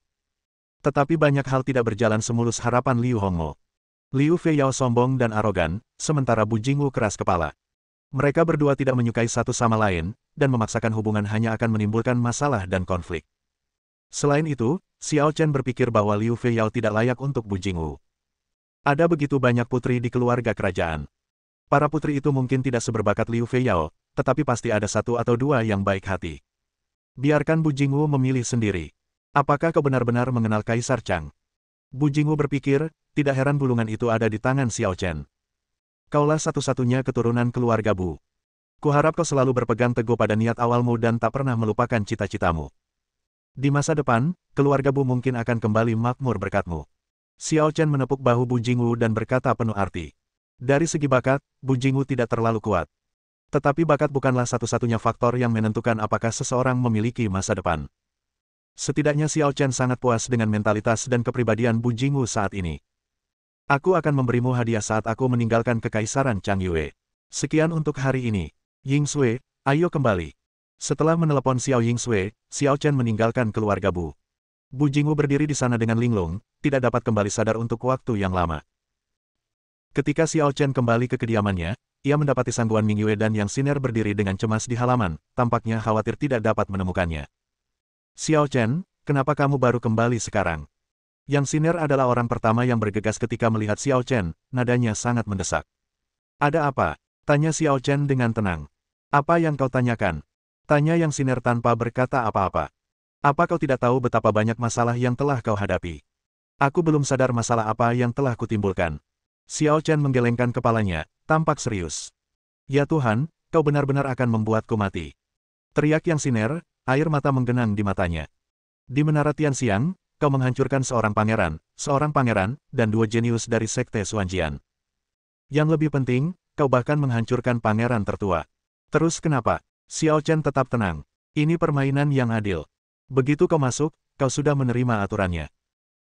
Tetapi banyak hal tidak berjalan semulus harapan Liu Hongmo. Liu Feiyao sombong dan arogan, sementara Bu Jingwu keras kepala. Mereka berdua tidak menyukai satu sama lain, dan memaksakan hubungan hanya akan menimbulkan masalah dan konflik. Selain itu, Xiao Chen berpikir bahwa Liu Feiyao tidak layak untuk Bu Jingwu. Ada begitu banyak putri di keluarga kerajaan. Para putri itu mungkin tidak seberbakat Liu Feiyao, tetapi pasti ada satu atau dua yang baik hati. Biarkan Bu Jingwu memilih sendiri. Apakah kau benar-benar mengenal Kaisar Chang? Bu Jingwu berpikir, tidak heran bulungan itu ada di tangan Xiao Chen. Kaulah satu-satunya keturunan keluarga Bu. Kuharap kau selalu berpegang teguh pada niat awalmu dan tak pernah melupakan cita-citamu. Di masa depan, keluarga Bu mungkin akan kembali makmur berkatmu. Xiao Chen menepuk bahu Bu Jingwu dan berkata penuh arti. Dari segi bakat, Bu Jingwu tidak terlalu kuat. Tetapi bakat bukanlah satu-satunya faktor yang menentukan apakah seseorang memiliki masa depan. Setidaknya Xiao Chen sangat puas dengan mentalitas dan kepribadian Bu Jingwu saat ini. Aku akan memberimu hadiah saat aku meninggalkan Kekaisaran Chang Yue. Sekian untuk hari ini. Ying Sui, ayo kembali. Setelah menelepon Xiao Ying Sui, Xiao Chen meninggalkan keluarga Bu. Bu Jingwu berdiri di sana dengan linglung, tidak dapat kembali sadar untuk waktu yang lama. Ketika Xiao Chen kembali ke kediamannya, ia mendapati Sang Guan Mingyue dan Yang Siner berdiri dengan cemas di halaman, tampaknya khawatir tidak dapat menemukannya. Xiao Chen, kenapa kamu baru kembali sekarang? Yang Siner adalah orang pertama yang bergegas ketika melihat Xiao Chen, nadanya sangat mendesak. Ada apa? Tanya Xiao Chen dengan tenang. Apa yang kau tanyakan? Tanya Yang Siner tanpa berkata apa-apa. Apa kau tidak tahu betapa banyak masalah yang telah kau hadapi? Aku belum sadar masalah apa yang telah kutimbulkan. Xiao Chen menggelengkan kepalanya, tampak serius. Ya Tuhan, kau benar-benar akan membuatku mati. Teriak Yang Siner, air mata menggenang di matanya. Di Menara Tianxiang, kau menghancurkan seorang pangeran, dan dua jenius dari Sekte Xuanjian. Yang lebih penting, kau bahkan menghancurkan pangeran tertua. Terus kenapa? Xiao Chen tetap tenang. Ini permainan yang adil. Begitu kau masuk, kau sudah menerima aturannya.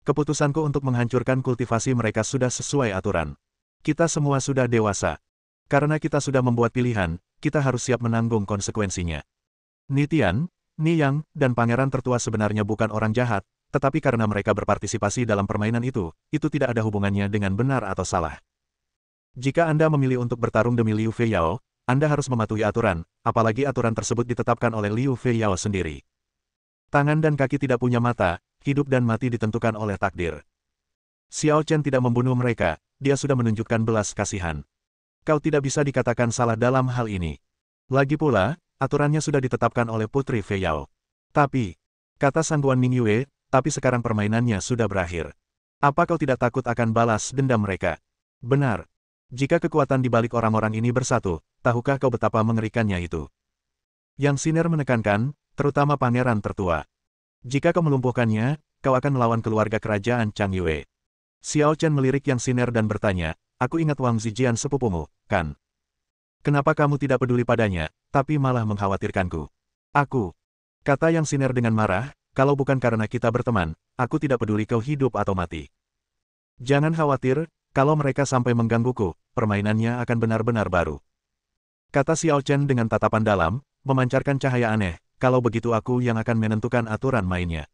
Keputusanku untuk menghancurkan kultivasi mereka sudah sesuai aturan. Kita semua sudah dewasa. Karena kita sudah membuat pilihan, kita harus siap menanggung konsekuensinya. Ni Tian, Ni Yang, dan pangeran tertua sebenarnya bukan orang jahat, tetapi karena mereka berpartisipasi dalam permainan itu tidak ada hubungannya dengan benar atau salah. Jika Anda memilih untuk bertarung demi Liu Feiyao, Anda harus mematuhi aturan, apalagi aturan tersebut ditetapkan oleh Liu Feiyao sendiri. Tangan dan kaki tidak punya mata, hidup dan mati ditentukan oleh takdir. Xiao Chen tidak membunuh mereka, dia sudah menunjukkan belas kasihan. Kau tidak bisa dikatakan salah dalam hal ini. Lagi pula, aturannya sudah ditetapkan oleh Putri Feiyao. Tapi, kata Sang Guan Mingyue, tapi sekarang permainannya sudah berakhir. Apa kau tidak takut akan balas dendam mereka? Benar. Jika kekuatan di balik orang-orang ini bersatu, tahukah kau betapa mengerikannya itu? Yang Siner menekankan, terutama pangeran tertua. Jika kau melumpuhkannya, kau akan melawan keluarga kerajaan Chang Yue. Xiao Chen melirik Yang Siner dan bertanya, aku ingat Wang Zijian sepupumu, kan? Kenapa kamu tidak peduli padanya, tapi malah mengkhawatirkanku? Aku, kata Yang Siner dengan marah, kalau bukan karena kita berteman, aku tidak peduli kau hidup atau mati. Jangan khawatir, kalau mereka sampai menggangguku, permainannya akan benar-benar baru. Kata Xiao Chen dengan tatapan dalam, memancarkan cahaya aneh, kalau begitu aku yang akan menentukan aturan mainnya.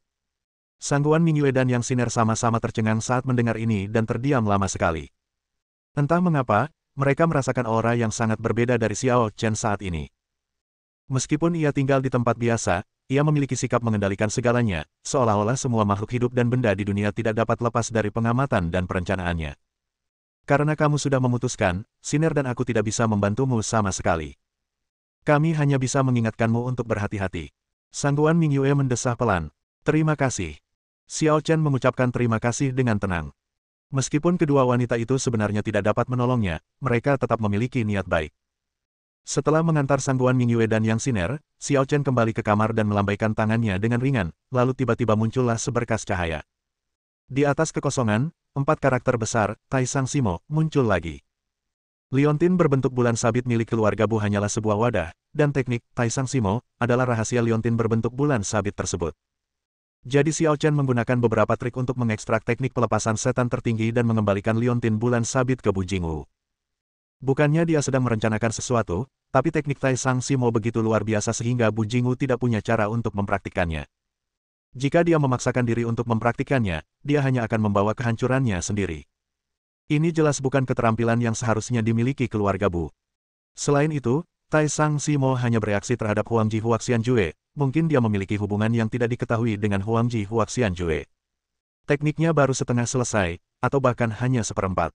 Sang Guan Mingyue dan Yang Siner sama-sama tercengang saat mendengar ini dan terdiam lama sekali. Entah mengapa, mereka merasakan aura yang sangat berbeda dari Xiao Chen saat ini. Meskipun ia tinggal di tempat biasa, ia memiliki sikap mengendalikan segalanya, seolah-olah semua makhluk hidup dan benda di dunia tidak dapat lepas dari pengamatan dan perencanaannya. Karena kamu sudah memutuskan, Siner dan aku tidak bisa membantumu sama sekali. Kami hanya bisa mengingatkanmu untuk berhati-hati. Sangguan Mingyue mendesah pelan. Terima kasih. Xiao Chen mengucapkan terima kasih dengan tenang. Meskipun kedua wanita itu sebenarnya tidak dapat menolongnya, mereka tetap memiliki niat baik. Setelah mengantar Sangguan Mingyue dan Yang Siner, Xiao Chen kembali ke kamar dan melambaikan tangannya dengan ringan, lalu tiba-tiba muncullah seberkas cahaya. Di atas kekosongan, 4 karakter besar, Taisang Simo, muncul lagi. Liontin berbentuk bulan sabit milik keluarga Bu hanyalah sebuah wadah, dan teknik Taisang Simo adalah rahasia liontin berbentuk bulan sabit tersebut. Jadi Xiao Chen menggunakan beberapa trik untuk mengekstrak teknik pelepasan setan tertinggi dan mengembalikan liontin bulan sabit ke Bu Jingwu. Bukannya dia sedang merencanakan sesuatu, tapi teknik Taisang Simo begitu luar biasa sehingga Bu Jingwu tidak punya cara untuk mempraktikkannya. Jika dia memaksakan diri untuk mempraktikkannya, dia hanya akan membawa kehancurannya sendiri. Ini jelas bukan keterampilan yang seharusnya dimiliki keluarga Bu. Selain itu, Taisang Simo hanya bereaksi terhadap Huangji Huaxianjue, mungkin dia memiliki hubungan yang tidak diketahui dengan Huangji Huaxianjue. Tekniknya baru setengah selesai, atau bahkan hanya seperempat.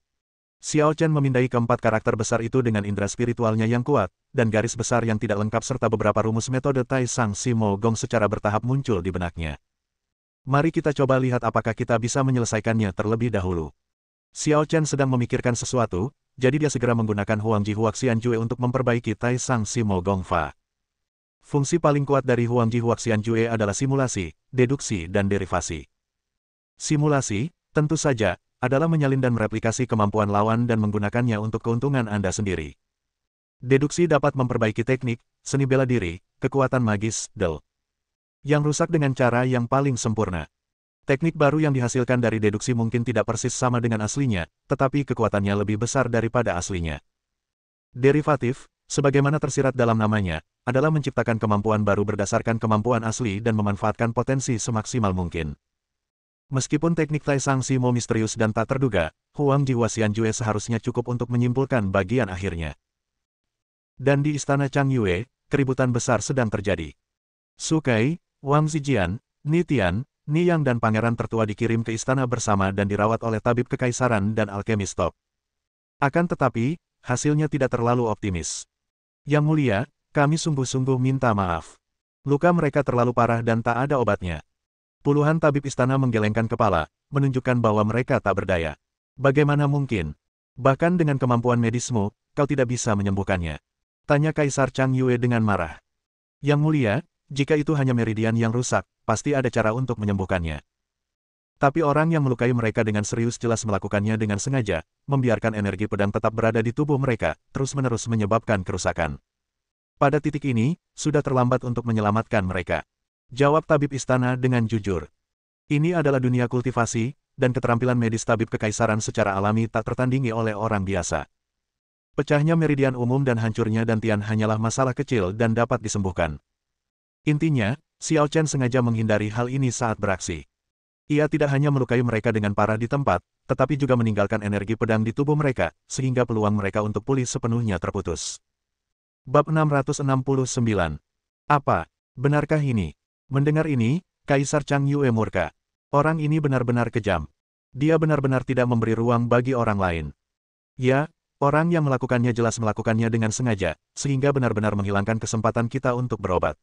Xiao Chen memindai keempat karakter besar itu dengan indera spiritualnya yang kuat, dan garis besar yang tidak lengkap serta beberapa rumus metode Taisang Simo Gong secara bertahap muncul di benaknya. Mari kita coba lihat apakah kita bisa menyelesaikannya terlebih dahulu. Xiao Chen sedang memikirkan sesuatu, jadi dia segera menggunakan Huangji Huaxianjue untuk memperbaiki Taisang Simo Gong Fa. Fungsi paling kuat dari Huangji Huaxianjue adalah simulasi, deduksi dan derivasi. Simulasi, tentu saja, adalah menyalin dan mereplikasi kemampuan lawan dan menggunakannya untuk keuntungan Anda sendiri. Deduksi dapat memperbaiki teknik, seni bela diri, kekuatan magis, yang rusak dengan cara yang paling sempurna. Teknik baru yang dihasilkan dari deduksi mungkin tidak persis sama dengan aslinya, tetapi kekuatannya lebih besar daripada aslinya. Derivatif, sebagaimana tersirat dalam namanya, adalah menciptakan kemampuan baru berdasarkan kemampuan asli dan memanfaatkan potensi semaksimal mungkin. Meskipun teknik Taisang Simo misterius dan tak terduga, Huangji Huaxianjue seharusnya cukup untuk menyimpulkan bagian akhirnya. Dan di istana Chang Yue, keributan besar sedang terjadi. Su Kai, Wang Zijian, Ni Tian, Ni Yang dan pangeran tertua dikirim ke istana bersama dan dirawat oleh tabib kekaisaran dan alkemis top. Akan tetapi, hasilnya tidak terlalu optimis. Yang mulia, kami sungguh-sungguh minta maaf. Luka mereka terlalu parah dan tak ada obatnya. Puluhan tabib istana menggelengkan kepala, menunjukkan bahwa mereka tak berdaya. Bagaimana mungkin? Bahkan dengan kemampuan medismu, kau tidak bisa menyembuhkannya. Tanya Kaisar Chang Yue dengan marah. Yang mulia, jika itu hanya meridian yang rusak, pasti ada cara untuk menyembuhkannya. Tapi orang yang melukai mereka dengan serius jelas melakukannya dengan sengaja, membiarkan energi pedang tetap berada di tubuh mereka, terus-menerus menyebabkan kerusakan. Pada titik ini, sudah terlambat untuk menyelamatkan mereka. Jawab tabib istana dengan jujur. Ini adalah dunia kultivasi, dan keterampilan medis tabib kekaisaran secara alami tak tertandingi oleh orang biasa. Pecahnya meridian umum dan hancurnya dantian hanyalah masalah kecil dan dapat disembuhkan. Intinya, Xiao Chen sengaja menghindari hal ini saat beraksi. Ia tidak hanya melukai mereka dengan parah di tempat, tetapi juga meninggalkan energi pedang di tubuh mereka, sehingga peluang mereka untuk pulih sepenuhnya terputus. Bab 669. Apa? Benarkah ini? Mendengar ini, Kaisar Chang Yue murka. Orang ini benar-benar kejam. Dia benar-benar tidak memberi ruang bagi orang lain. Ya, orang yang melakukannya jelas melakukannya dengan sengaja, sehingga benar-benar menghilangkan kesempatan kita untuk berobat.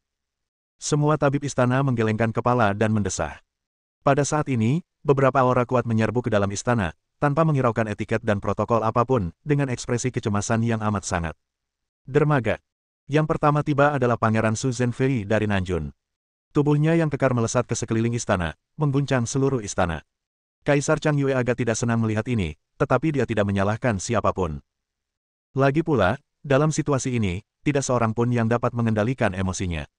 Semua tabib istana menggelengkan kepala dan mendesah. Pada saat ini, beberapa aura kuat menyerbu ke dalam istana, tanpa menghiraukan etiket dan protokol apapun, dengan ekspresi kecemasan yang amat sangat. Dermaga. Yang pertama tiba adalah Pangeran Su Zhenfei dari Nanjun. Tubuhnya yang kekar melesat ke sekeliling istana, mengguncang seluruh istana. Kaisar Chang Yue agak tidak senang melihat ini, tetapi dia tidak menyalahkan siapapun. Lagi pula, dalam situasi ini, tidak seorang pun yang dapat mengendalikan emosinya.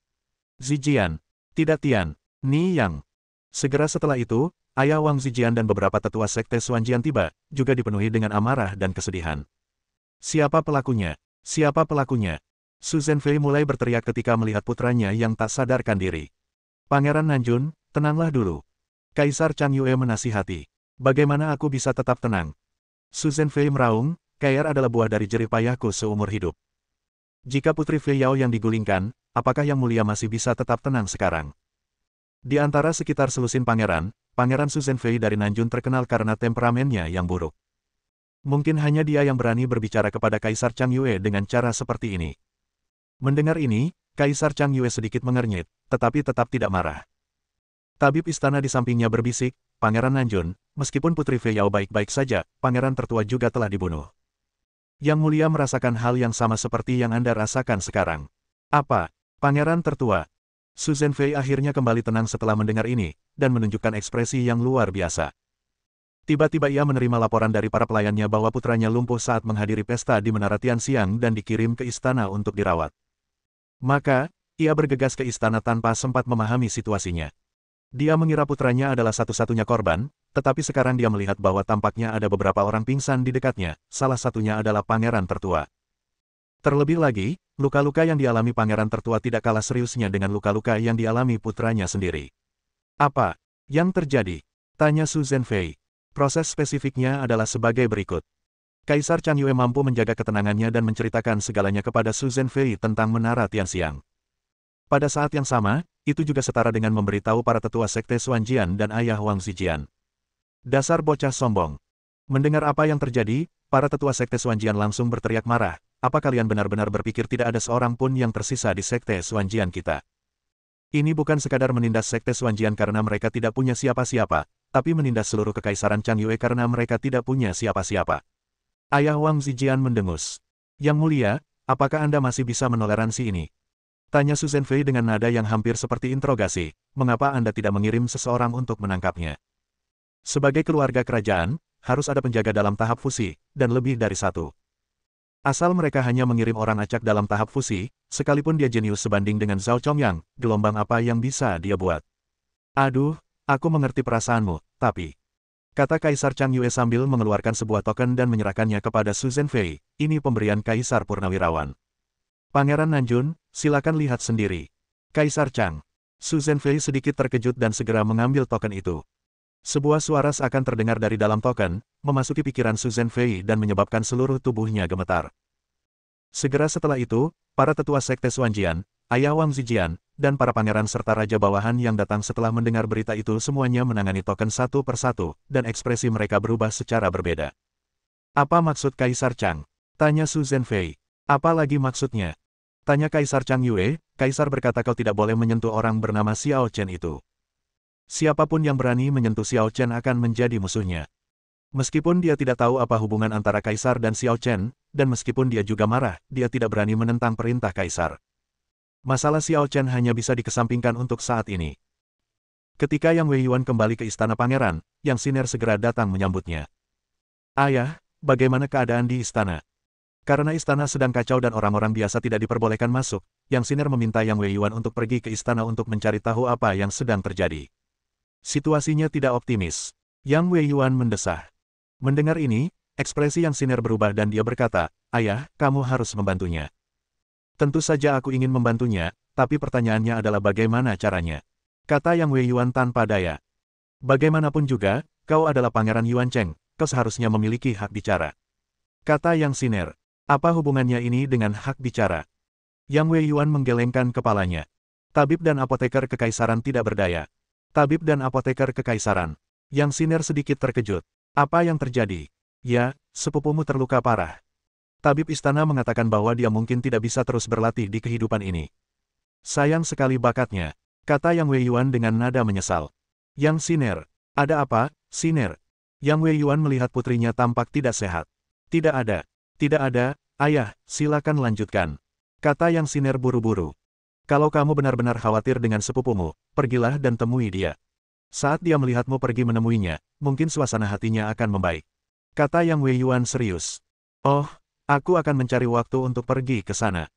Zijian, tidak Tian, Ni Yang. Segera setelah itu, ayah Wang Zijian dan beberapa tetua sekte Xuanjian tiba, juga dipenuhi dengan amarah dan kesedihan. Siapa pelakunya? Siapa pelakunya? Su Zhenfei mulai berteriak ketika melihat putranya yang tak sadarkan diri. Pangeran Nanjun, tenanglah dulu. Kaisar Chang Yue menasihati. Bagaimana aku bisa tetap tenang? Su Zhenfei meraung, Kair adalah buah dari jerih payahku seumur hidup. Jika Putri Fei Yao yang digulingkan, apakah Yang Mulia masih bisa tetap tenang sekarang? Di antara sekitar selusin pangeran, Pangeran Su Zhenfei dari Nanjun terkenal karena temperamennya yang buruk. Mungkin hanya dia yang berani berbicara kepada Kaisar Chang Yue dengan cara seperti ini. Mendengar ini, Kaisar Chang Yue sedikit mengernyit, tetapi tetap tidak marah. Tabib istana di sampingnya berbisik, Pangeran Nanjun, meskipun Putri Fei Yao baik-baik saja, pangeran tertua juga telah dibunuh. Yang Mulia merasakan hal yang sama seperti yang Anda rasakan sekarang. Apa? Pangeran tertua? Su Zhenfei akhirnya kembali tenang setelah mendengar ini, dan menunjukkan ekspresi yang luar biasa. Tiba-tiba ia menerima laporan dari para pelayannya bahwa putranya lumpuh saat menghadiri pesta di Menara Tianxiang dan dikirim ke istana untuk dirawat. Maka, ia bergegas ke istana tanpa sempat memahami situasinya. Dia mengira putranya adalah satu-satunya korban, tetapi sekarang dia melihat bahwa tampaknya ada beberapa orang pingsan di dekatnya, salah satunya adalah pangeran tertua. Terlebih lagi, luka-luka yang dialami pangeran tertua tidak kalah seriusnya dengan luka-luka yang dialami putranya sendiri. Apa yang terjadi? Tanya Su Zhenfei. Proses spesifiknya adalah sebagai berikut. Kaisar Chang Yue mampu menjaga ketenangannya dan menceritakan segalanya kepada Su Zhenfei tentang Menara Tianxiang. Pada saat yang sama, itu juga setara dengan memberitahu para tetua sekte Xuanjian dan ayah Wang Zijian. Dasar bocah sombong. Mendengar apa yang terjadi, para tetua sekte Xuanjian langsung berteriak marah. Apa kalian benar-benar berpikir tidak ada seorang pun yang tersisa di sekte Xuanjian kita? Ini bukan sekadar menindas sekte Xuanjian karena mereka tidak punya siapa-siapa, tapi menindas seluruh kekaisaran Chang Yue karena mereka tidak punya siapa-siapa. Ayah Wang Zijian mendengus. Yang Mulia, apakah Anda masih bisa menoleransi ini? Tanya Su Zhenfei dengan nada yang hampir seperti interogasi, mengapa Anda tidak mengirim seseorang untuk menangkapnya? Sebagai keluarga kerajaan, harus ada penjaga dalam tahap fusi, dan lebih dari satu. Asal mereka hanya mengirim orang acak dalam tahap fusi, sekalipun dia jenius sebanding dengan Zhao Chongyang, gelombang apa yang bisa dia buat? Aduh, aku mengerti perasaanmu, tapi... Kata Kaisar Chang Yue sambil mengeluarkan sebuah token dan menyerahkannya kepada Su Zhenfei, ini pemberian Kaisar Purnawirawan. Pangeran Nanjun, silakan lihat sendiri. Kaisar Chang. Su Zhenfei sedikit terkejut dan segera mengambil token itu. Sebuah suara seakan terdengar dari dalam token, memasuki pikiran Su Zhenfei dan menyebabkan seluruh tubuhnya gemetar. Segera setelah itu, para tetua sekte Xuanjian, ayah Wang Zijian, dan para pangeran serta raja bawahan yang datang setelah mendengar berita itu semuanya menangani token satu persatu, dan ekspresi mereka berubah secara berbeda. Apa maksud Kaisar Chang? Tanya Su Zhenfei. Apa lagi maksudnya? Tanya Kaisar Chang Yue, Kaisar berkata kau tidak boleh menyentuh orang bernama Xiao Chen itu. Siapapun yang berani menyentuh Xiao Chen akan menjadi musuhnya. Meskipun dia tidak tahu apa hubungan antara Kaisar dan Xiao Chen, dan meskipun dia juga marah, dia tidak berani menentang perintah Kaisar. Masalah Xiao Chen hanya bisa dikesampingkan untuk saat ini. Ketika Yang Wei Yuan kembali ke istana pangeran, Yang Siner segera datang menyambutnya. Ayah, bagaimana keadaan di istana? Karena istana sedang kacau dan orang-orang biasa tidak diperbolehkan masuk, Yang Siner meminta Yang Wei Yuan untuk pergi ke istana untuk mencari tahu apa yang sedang terjadi. Situasinya tidak optimis. Yang Wei Yuan mendesah. Mendengar ini, ekspresi Yang Siner berubah dan dia berkata, Ayah, kamu harus membantunya. Tentu saja aku ingin membantunya, tapi pertanyaannya adalah bagaimana caranya. Kata Yang Wei Yuan tanpa daya. Bagaimanapun juga, kau adalah Pangeran Yuan Cheng, kau seharusnya memiliki hak bicara. Kata Yang Siner. Apa hubungannya ini dengan hak bicara? Yang Wei Yuan menggelengkan kepalanya. Tabib dan apoteker kekaisaran tidak berdaya. Tabib dan apoteker kekaisaran. Yang Siner sedikit terkejut. Apa yang terjadi? Ya, sepupumu terluka parah. Tabib istana mengatakan bahwa dia mungkin tidak bisa terus berlatih di kehidupan ini. Sayang sekali bakatnya. Kata Yang Wei Yuan dengan nada menyesal. Yang Siner. Ada apa, Siner? Yang Wei Yuan melihat putrinya tampak tidak sehat. Tidak ada. Tidak ada, ayah, silakan lanjutkan. Kata Yang Siner buru-buru. Kalau kamu benar-benar khawatir dengan sepupumu, pergilah dan temui dia. Saat dia melihatmu pergi menemuinya, mungkin suasana hatinya akan membaik. Kata Yang Wei Yuan serius. Oh, aku akan mencari waktu untuk pergi ke sana.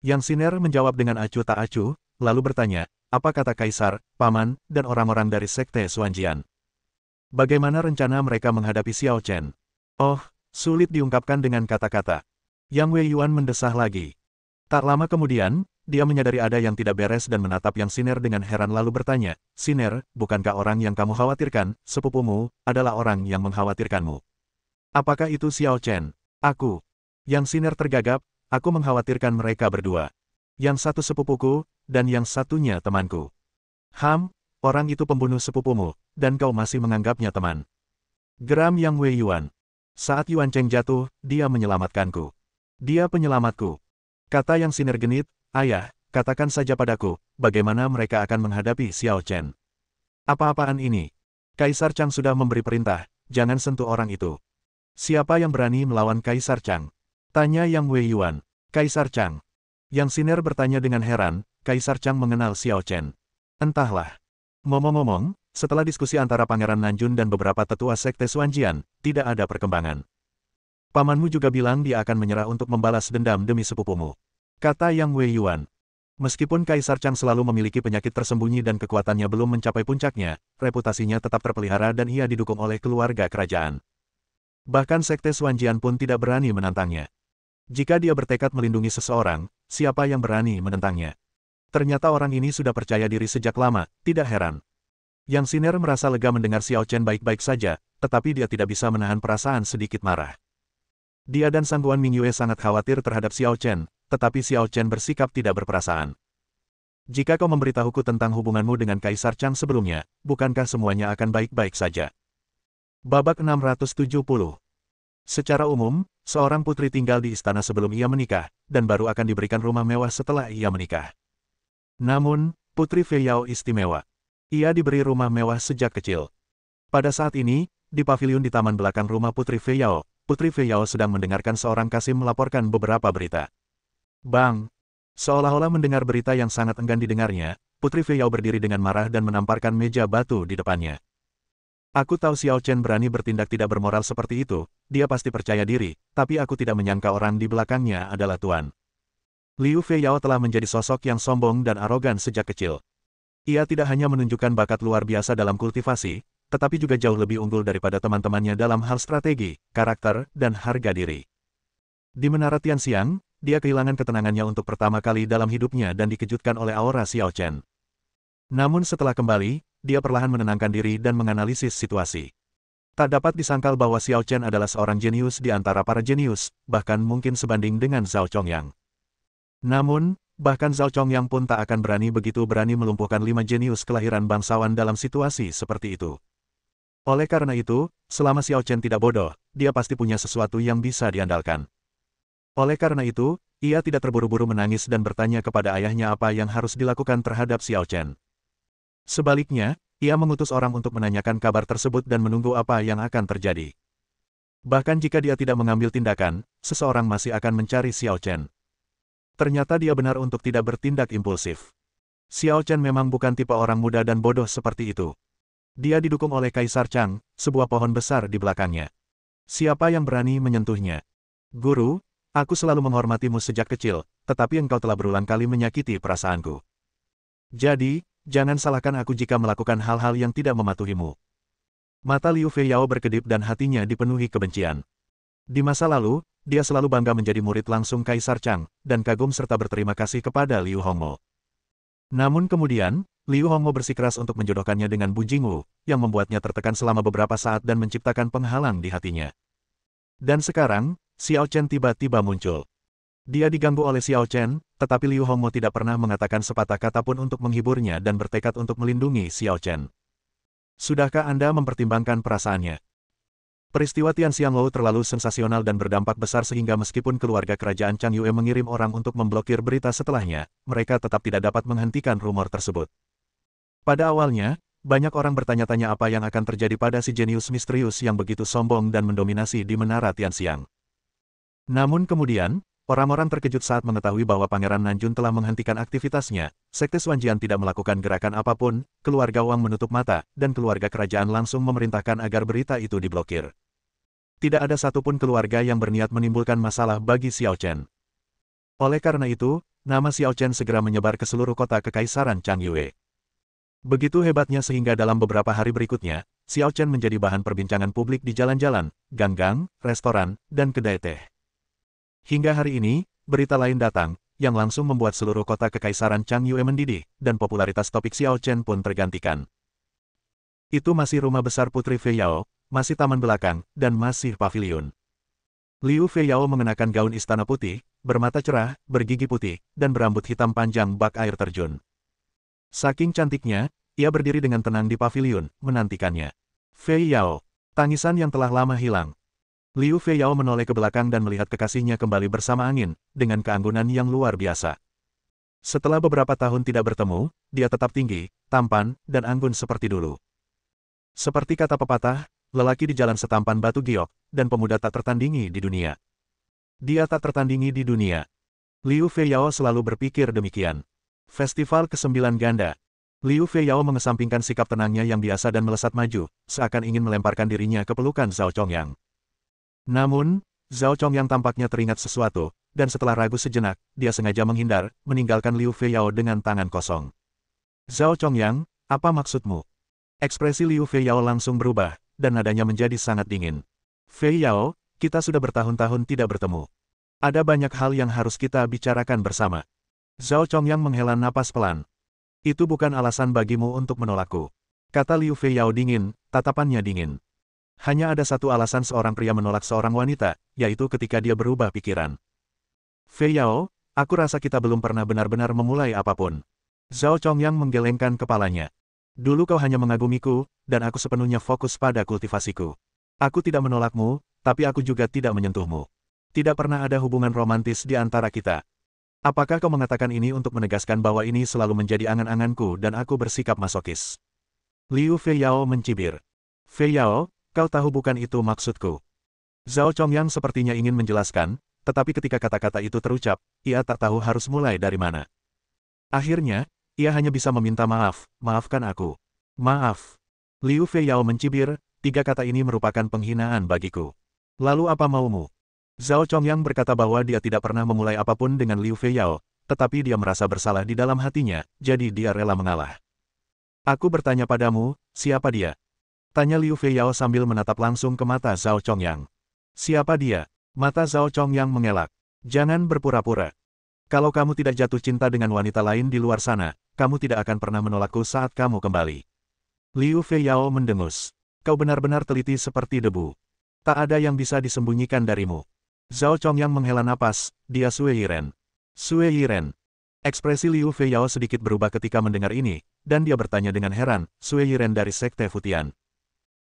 Yang Siner menjawab dengan acuh tak acuh, lalu bertanya, apa kata Kaisar, Paman, dan orang-orang dari sekte Xuanjian? Bagaimana rencana mereka menghadapi Xiao Chen? Oh, sulit diungkapkan dengan kata-kata. Yang Wei Yuan mendesah lagi. Tak lama kemudian, dia menyadari ada yang tidak beres dan menatap Yang Siner dengan heran lalu bertanya, Siner, bukankah orang yang kamu khawatirkan, sepupumu, adalah orang yang mengkhawatirkanmu? Apakah itu Xiao Chen? Aku. Yang Siner tergagap, aku mengkhawatirkan mereka berdua. Yang satu sepupuku, dan yang satunya temanku. Orang itu pembunuh sepupumu, dan kau masih menganggapnya teman. Geram Yang Wei Yuan. Saat Yuan Cheng jatuh, dia menyelamatkanku. Dia penyelamatku. Kata Yang Siner genit, ayah, katakan saja padaku, bagaimana mereka akan menghadapi Xiao Chen. Apa-apaan ini? Kaisar Chang sudah memberi perintah, jangan sentuh orang itu. Siapa yang berani melawan Kaisar Chang? Tanya Yang Wei Yuan. Kaisar Chang. Yang Siner bertanya dengan heran, Kaisar Chang mengenal Xiao Chen. Entahlah. Ngomong-ngomong, setelah diskusi antara Pangeran Nanjun dan beberapa tetua sekte Xuanjian, tidak ada perkembangan. Pamanmu juga bilang dia akan menyerah untuk membalas dendam demi sepupumu. Kata Yang Wei Yuan. Meskipun Kaisar Chang selalu memiliki penyakit tersembunyi dan kekuatannya belum mencapai puncaknya, reputasinya tetap terpelihara dan ia didukung oleh keluarga kerajaan. Bahkan sekte Xuanjian pun tidak berani menantangnya. Jika dia bertekad melindungi seseorang, siapa yang berani menentangnya? Ternyata orang ini sudah percaya diri sejak lama, tidak heran. Yang Siner merasa lega mendengar Xiao Chen baik-baik saja, tetapi dia tidak bisa menahan perasaan sedikit marah. Dia dan Sangguan Mingyue sangat khawatir terhadap Xiao Chen, tetapi Xiao Chen bersikap tidak berperasaan. Jika kau memberitahuku tentang hubunganmu dengan Kaisar Chang sebelumnya, bukankah semuanya akan baik-baik saja? Babak 670. Secara umum, seorang putri tinggal di istana sebelum ia menikah, dan baru akan diberikan rumah mewah setelah ia menikah. Namun, Putri Fei Yao istimewa. Ia diberi rumah mewah sejak kecil. Pada saat ini, di paviliun di taman belakang rumah Putri Fei Yao sedang mendengarkan seorang kasim melaporkan beberapa berita. Bang! Seolah-olah mendengar berita yang sangat enggan didengarnya, Putri Fei Yao berdiri dengan marah dan menamparkan meja batu di depannya. Aku tahu Xiao Chen berani bertindak tidak bermoral seperti itu, dia pasti percaya diri, tapi aku tidak menyangka orang di belakangnya adalah Tuan. Liu Fei Yao telah menjadi sosok yang sombong dan arogan sejak kecil. Ia tidak hanya menunjukkan bakat luar biasa dalam kultivasi, tetapi juga jauh lebih unggul daripada teman-temannya dalam hal strategi, karakter, dan harga diri. Di Menara Tianxiang, dia kehilangan ketenangannya untuk pertama kali dalam hidupnya dan dikejutkan oleh aura Xiao Chen. Namun setelah kembali, dia perlahan menenangkan diri dan menganalisis situasi. Tak dapat disangkal bahwa Xiao Chen adalah seorang jenius di antara para jenius, bahkan mungkin sebanding dengan Zhao Chongyang. Namun, bahkan Zhao Chongyang pun tak akan begitu berani melumpuhkan 5 jenius kelahiran bangsawan dalam situasi seperti itu. Oleh karena itu, selama Xiao Chen tidak bodoh, dia pasti punya sesuatu yang bisa diandalkan. Oleh karena itu, ia tidak terburu-buru menangis dan bertanya kepada ayahnya apa yang harus dilakukan terhadap Xiao Chen. Sebaliknya, ia mengutus orang untuk menanyakan kabar tersebut dan menunggu apa yang akan terjadi. Bahkan jika dia tidak mengambil tindakan, seseorang masih akan mencari Xiao Chen. Ternyata dia benar untuk tidak bertindak impulsif. Xiao Chen memang bukan tipe orang muda dan bodoh seperti itu. Dia didukung oleh Kaisar Chang, sebuah pohon besar di belakangnya. Siapa yang berani menyentuhnya? Guru, aku selalu menghormatimu sejak kecil, tetapi engkau telah berulang kali menyakiti perasaanku. Jadi, jangan salahkan aku jika melakukan hal-hal yang tidak mematuhimu. Mata Liu Fei Yao berkedip dan hatinya dipenuhi kebencian. Di masa lalu, dia selalu bangga menjadi murid langsung Kaisar Chang, dan kagum serta berterima kasih kepada Liu Hongmo. Namun kemudian, Liu Hongmo bersikeras untuk menjodohkannya dengan Bu Jingwu, yang membuatnya tertekan selama beberapa saat dan menciptakan penghalang di hatinya. Dan sekarang, Xiao Chen tiba-tiba muncul. Dia diganggu oleh Xiao Chen, tetapi Liu Hongmo tidak pernah mengatakan sepatah kata pun untuk menghiburnya dan bertekad untuk melindungi Xiao Chen. Sudahkah Anda mempertimbangkan perasaannya? Peristiwa Tianxianglou terlalu sensasional dan berdampak besar sehingga meskipun keluarga kerajaan Chang Yue mengirim orang untuk memblokir berita setelahnya, mereka tetap tidak dapat menghentikan rumor tersebut. Pada awalnya, banyak orang bertanya-tanya apa yang akan terjadi pada si jenius misterius yang begitu sombong dan mendominasi di Menara Tianxiang. Namun kemudian, orang-orang terkejut saat mengetahui bahwa Pangeran Nanjun telah menghentikan aktivitasnya, Sekte Xuanjian tidak melakukan gerakan apapun, keluarga Wang menutup mata, dan keluarga kerajaan langsung memerintahkan agar berita itu diblokir. Tidak ada satupun keluarga yang berniat menimbulkan masalah bagi Xiao Chen. Oleh karena itu, nama Xiao Chen segera menyebar ke seluruh kota Kekaisaran Chang Yue. Begitu hebatnya sehingga dalam beberapa hari berikutnya, Xiao Chen menjadi bahan perbincangan publik di jalan-jalan, gang-gang, restoran, dan kedai teh. Hingga hari ini, berita lain datang, yang langsung membuat seluruh kota Kekaisaran Chang Yue mendidih, dan popularitas topik Xiao Chen pun tergantikan. Itu masih rumah besar Putri Fei Yao, masih taman belakang, dan masih paviliun. Liu Feiyao mengenakan gaun istana putih, bermata cerah, bergigi putih, dan berambut hitam panjang bak air terjun. Saking cantiknya, ia berdiri dengan tenang di paviliun, menantikannya. Feiyao, tangisan yang telah lama hilang. Liu Feiyao menoleh ke belakang dan melihat kekasihnya kembali bersama angin, dengan keanggunan yang luar biasa. Setelah beberapa tahun tidak bertemu, dia tetap tinggi, tampan, dan anggun seperti dulu. Seperti kata pepatah, lelaki di jalan setampan batu giok, dan pemuda tak tertandingi di dunia. Dia tak tertandingi di dunia. Liu Feiyao selalu berpikir demikian. Festival ke-9 ganda. Liu Feiyao mengesampingkan sikap tenangnya yang biasa dan melesat maju, seakan ingin melemparkan dirinya ke pelukan Zhao Chongyang. Namun, Zhao Chongyang tampaknya teringat sesuatu, dan setelah ragu sejenak, dia sengaja menghindar, meninggalkan Liu Feiyao dengan tangan kosong. Zhao Chongyang, apa maksudmu? Ekspresi Liu Feiyao langsung berubah, dan nadanya menjadi sangat dingin. Feiyao, kita sudah bertahun-tahun tidak bertemu. Ada banyak hal yang harus kita bicarakan bersama. Zhao Chongyang menghela napas pelan. Itu bukan alasan bagimu untuk menolakku. Kata Liu Feiyao dingin, tatapannya dingin. Hanya ada satu alasan seorang pria menolak seorang wanita, yaitu ketika dia berubah pikiran. Feiyao, aku rasa kita belum pernah benar-benar memulai apapun. Zhao Chongyang menggelengkan kepalanya. Dulu kau hanya mengagumiku, dan aku sepenuhnya fokus pada kultivasiku. Aku tidak menolakmu, tapi aku juga tidak menyentuhmu. Tidak pernah ada hubungan romantis di antara kita. Apakah kau mengatakan ini untuk menegaskan bahwa ini selalu menjadi angan-anganku dan aku bersikap masokis? Liu Feiyao mencibir. Feiyao, kau tahu bukan itu maksudku. Zhao Chongyang sepertinya ingin menjelaskan, tetapi ketika kata-kata itu terucap, ia tak tahu harus mulai dari mana. Akhirnya, ia hanya bisa meminta maaf, maafkan aku. Maaf. Liu Feiyao mencibir, tiga kata ini merupakan penghinaan bagiku. Lalu apa maumu? Zhao Chongyang berkata bahwa dia tidak pernah memulai apapun dengan Liu Feiyao, tetapi dia merasa bersalah di dalam hatinya, jadi dia rela mengalah. Aku bertanya padamu, siapa dia? Tanya Liu Feiyao sambil menatap langsung ke mata Zhao Chongyang. Siapa dia? Mata Zhao Chongyang mengelak. Jangan berpura-pura. Kalau kamu tidak jatuh cinta dengan wanita lain di luar sana, kamu tidak akan pernah menolakku saat kamu kembali. Liu Feiyao mendengus. Kau benar-benar teliti seperti debu. Tak ada yang bisa disembunyikan darimu. Zhao Chongyang menghela napas, dia Sui Yiren. Sui Yiren. Ekspresi Liu Feiyao sedikit berubah ketika mendengar ini, dan dia bertanya dengan heran, Sui Yiren dari Sekte Futian.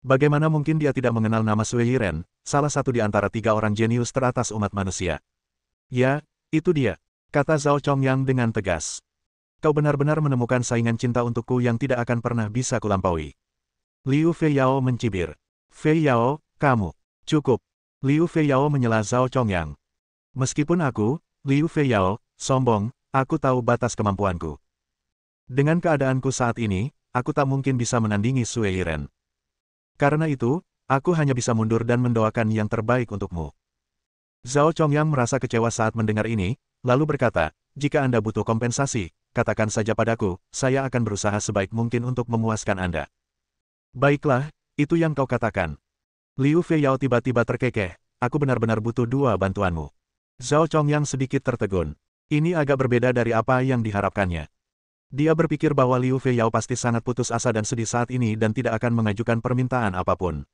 Bagaimana mungkin dia tidak mengenal nama Sui Yiren, salah satu di antara tiga orang jenius teratas umat manusia? Ya, itu dia, kata Zhao Chongyang dengan tegas. Kau benar-benar menemukan saingan cinta untukku yang tidak akan pernah bisa kulampaui. Liu Feiyao mencibir. Feiyao, kamu. Cukup. Liu Feiyao menyela Zhao Chongyang. Meskipun aku, Liu Feiyao, sombong, aku tahu batas kemampuanku. Dengan keadaanku saat ini, aku tak mungkin bisa menandingi Sui Yiren. Karena itu, aku hanya bisa mundur dan mendoakan yang terbaik untukmu. Zhao Chongyang merasa kecewa saat mendengar ini, lalu berkata, jika Anda butuh kompensasi, katakan saja padaku, saya akan berusaha sebaik mungkin untuk memuaskan Anda. Baiklah, itu yang kau katakan. Liu Feiyao tiba-tiba terkekeh, aku benar-benar butuh dua bantuanmu. Zhao Chongyang sedikit tertegun. Ini agak berbeda dari apa yang diharapkannya. Dia berpikir bahwa Liu Feiyao pasti sangat putus asa dan sedih saat ini dan tidak akan mengajukan permintaan apapun.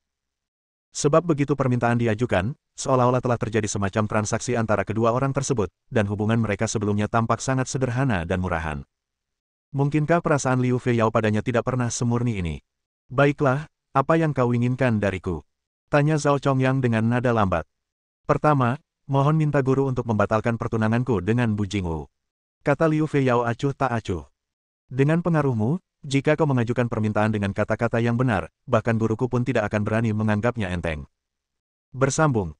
Sebab begitu permintaan diajukan, seolah-olah telah terjadi semacam transaksi antara kedua orang tersebut, dan hubungan mereka sebelumnya tampak sangat sederhana dan murahan. Mungkinkah perasaan Liu Feiyao padanya tidak pernah semurni ini? Baiklah, apa yang kau inginkan dariku? Tanya Zhao Chongyang dengan nada lambat. Pertama, mohon minta guru untuk membatalkan pertunanganku dengan Bu Jingwu. Kata Liu Feiyao acuh tak acuh. Dengan pengaruhmu, jika kau mengajukan permintaan dengan kata-kata yang benar, bahkan guruku pun tidak akan berani menganggapnya enteng. Bersambung.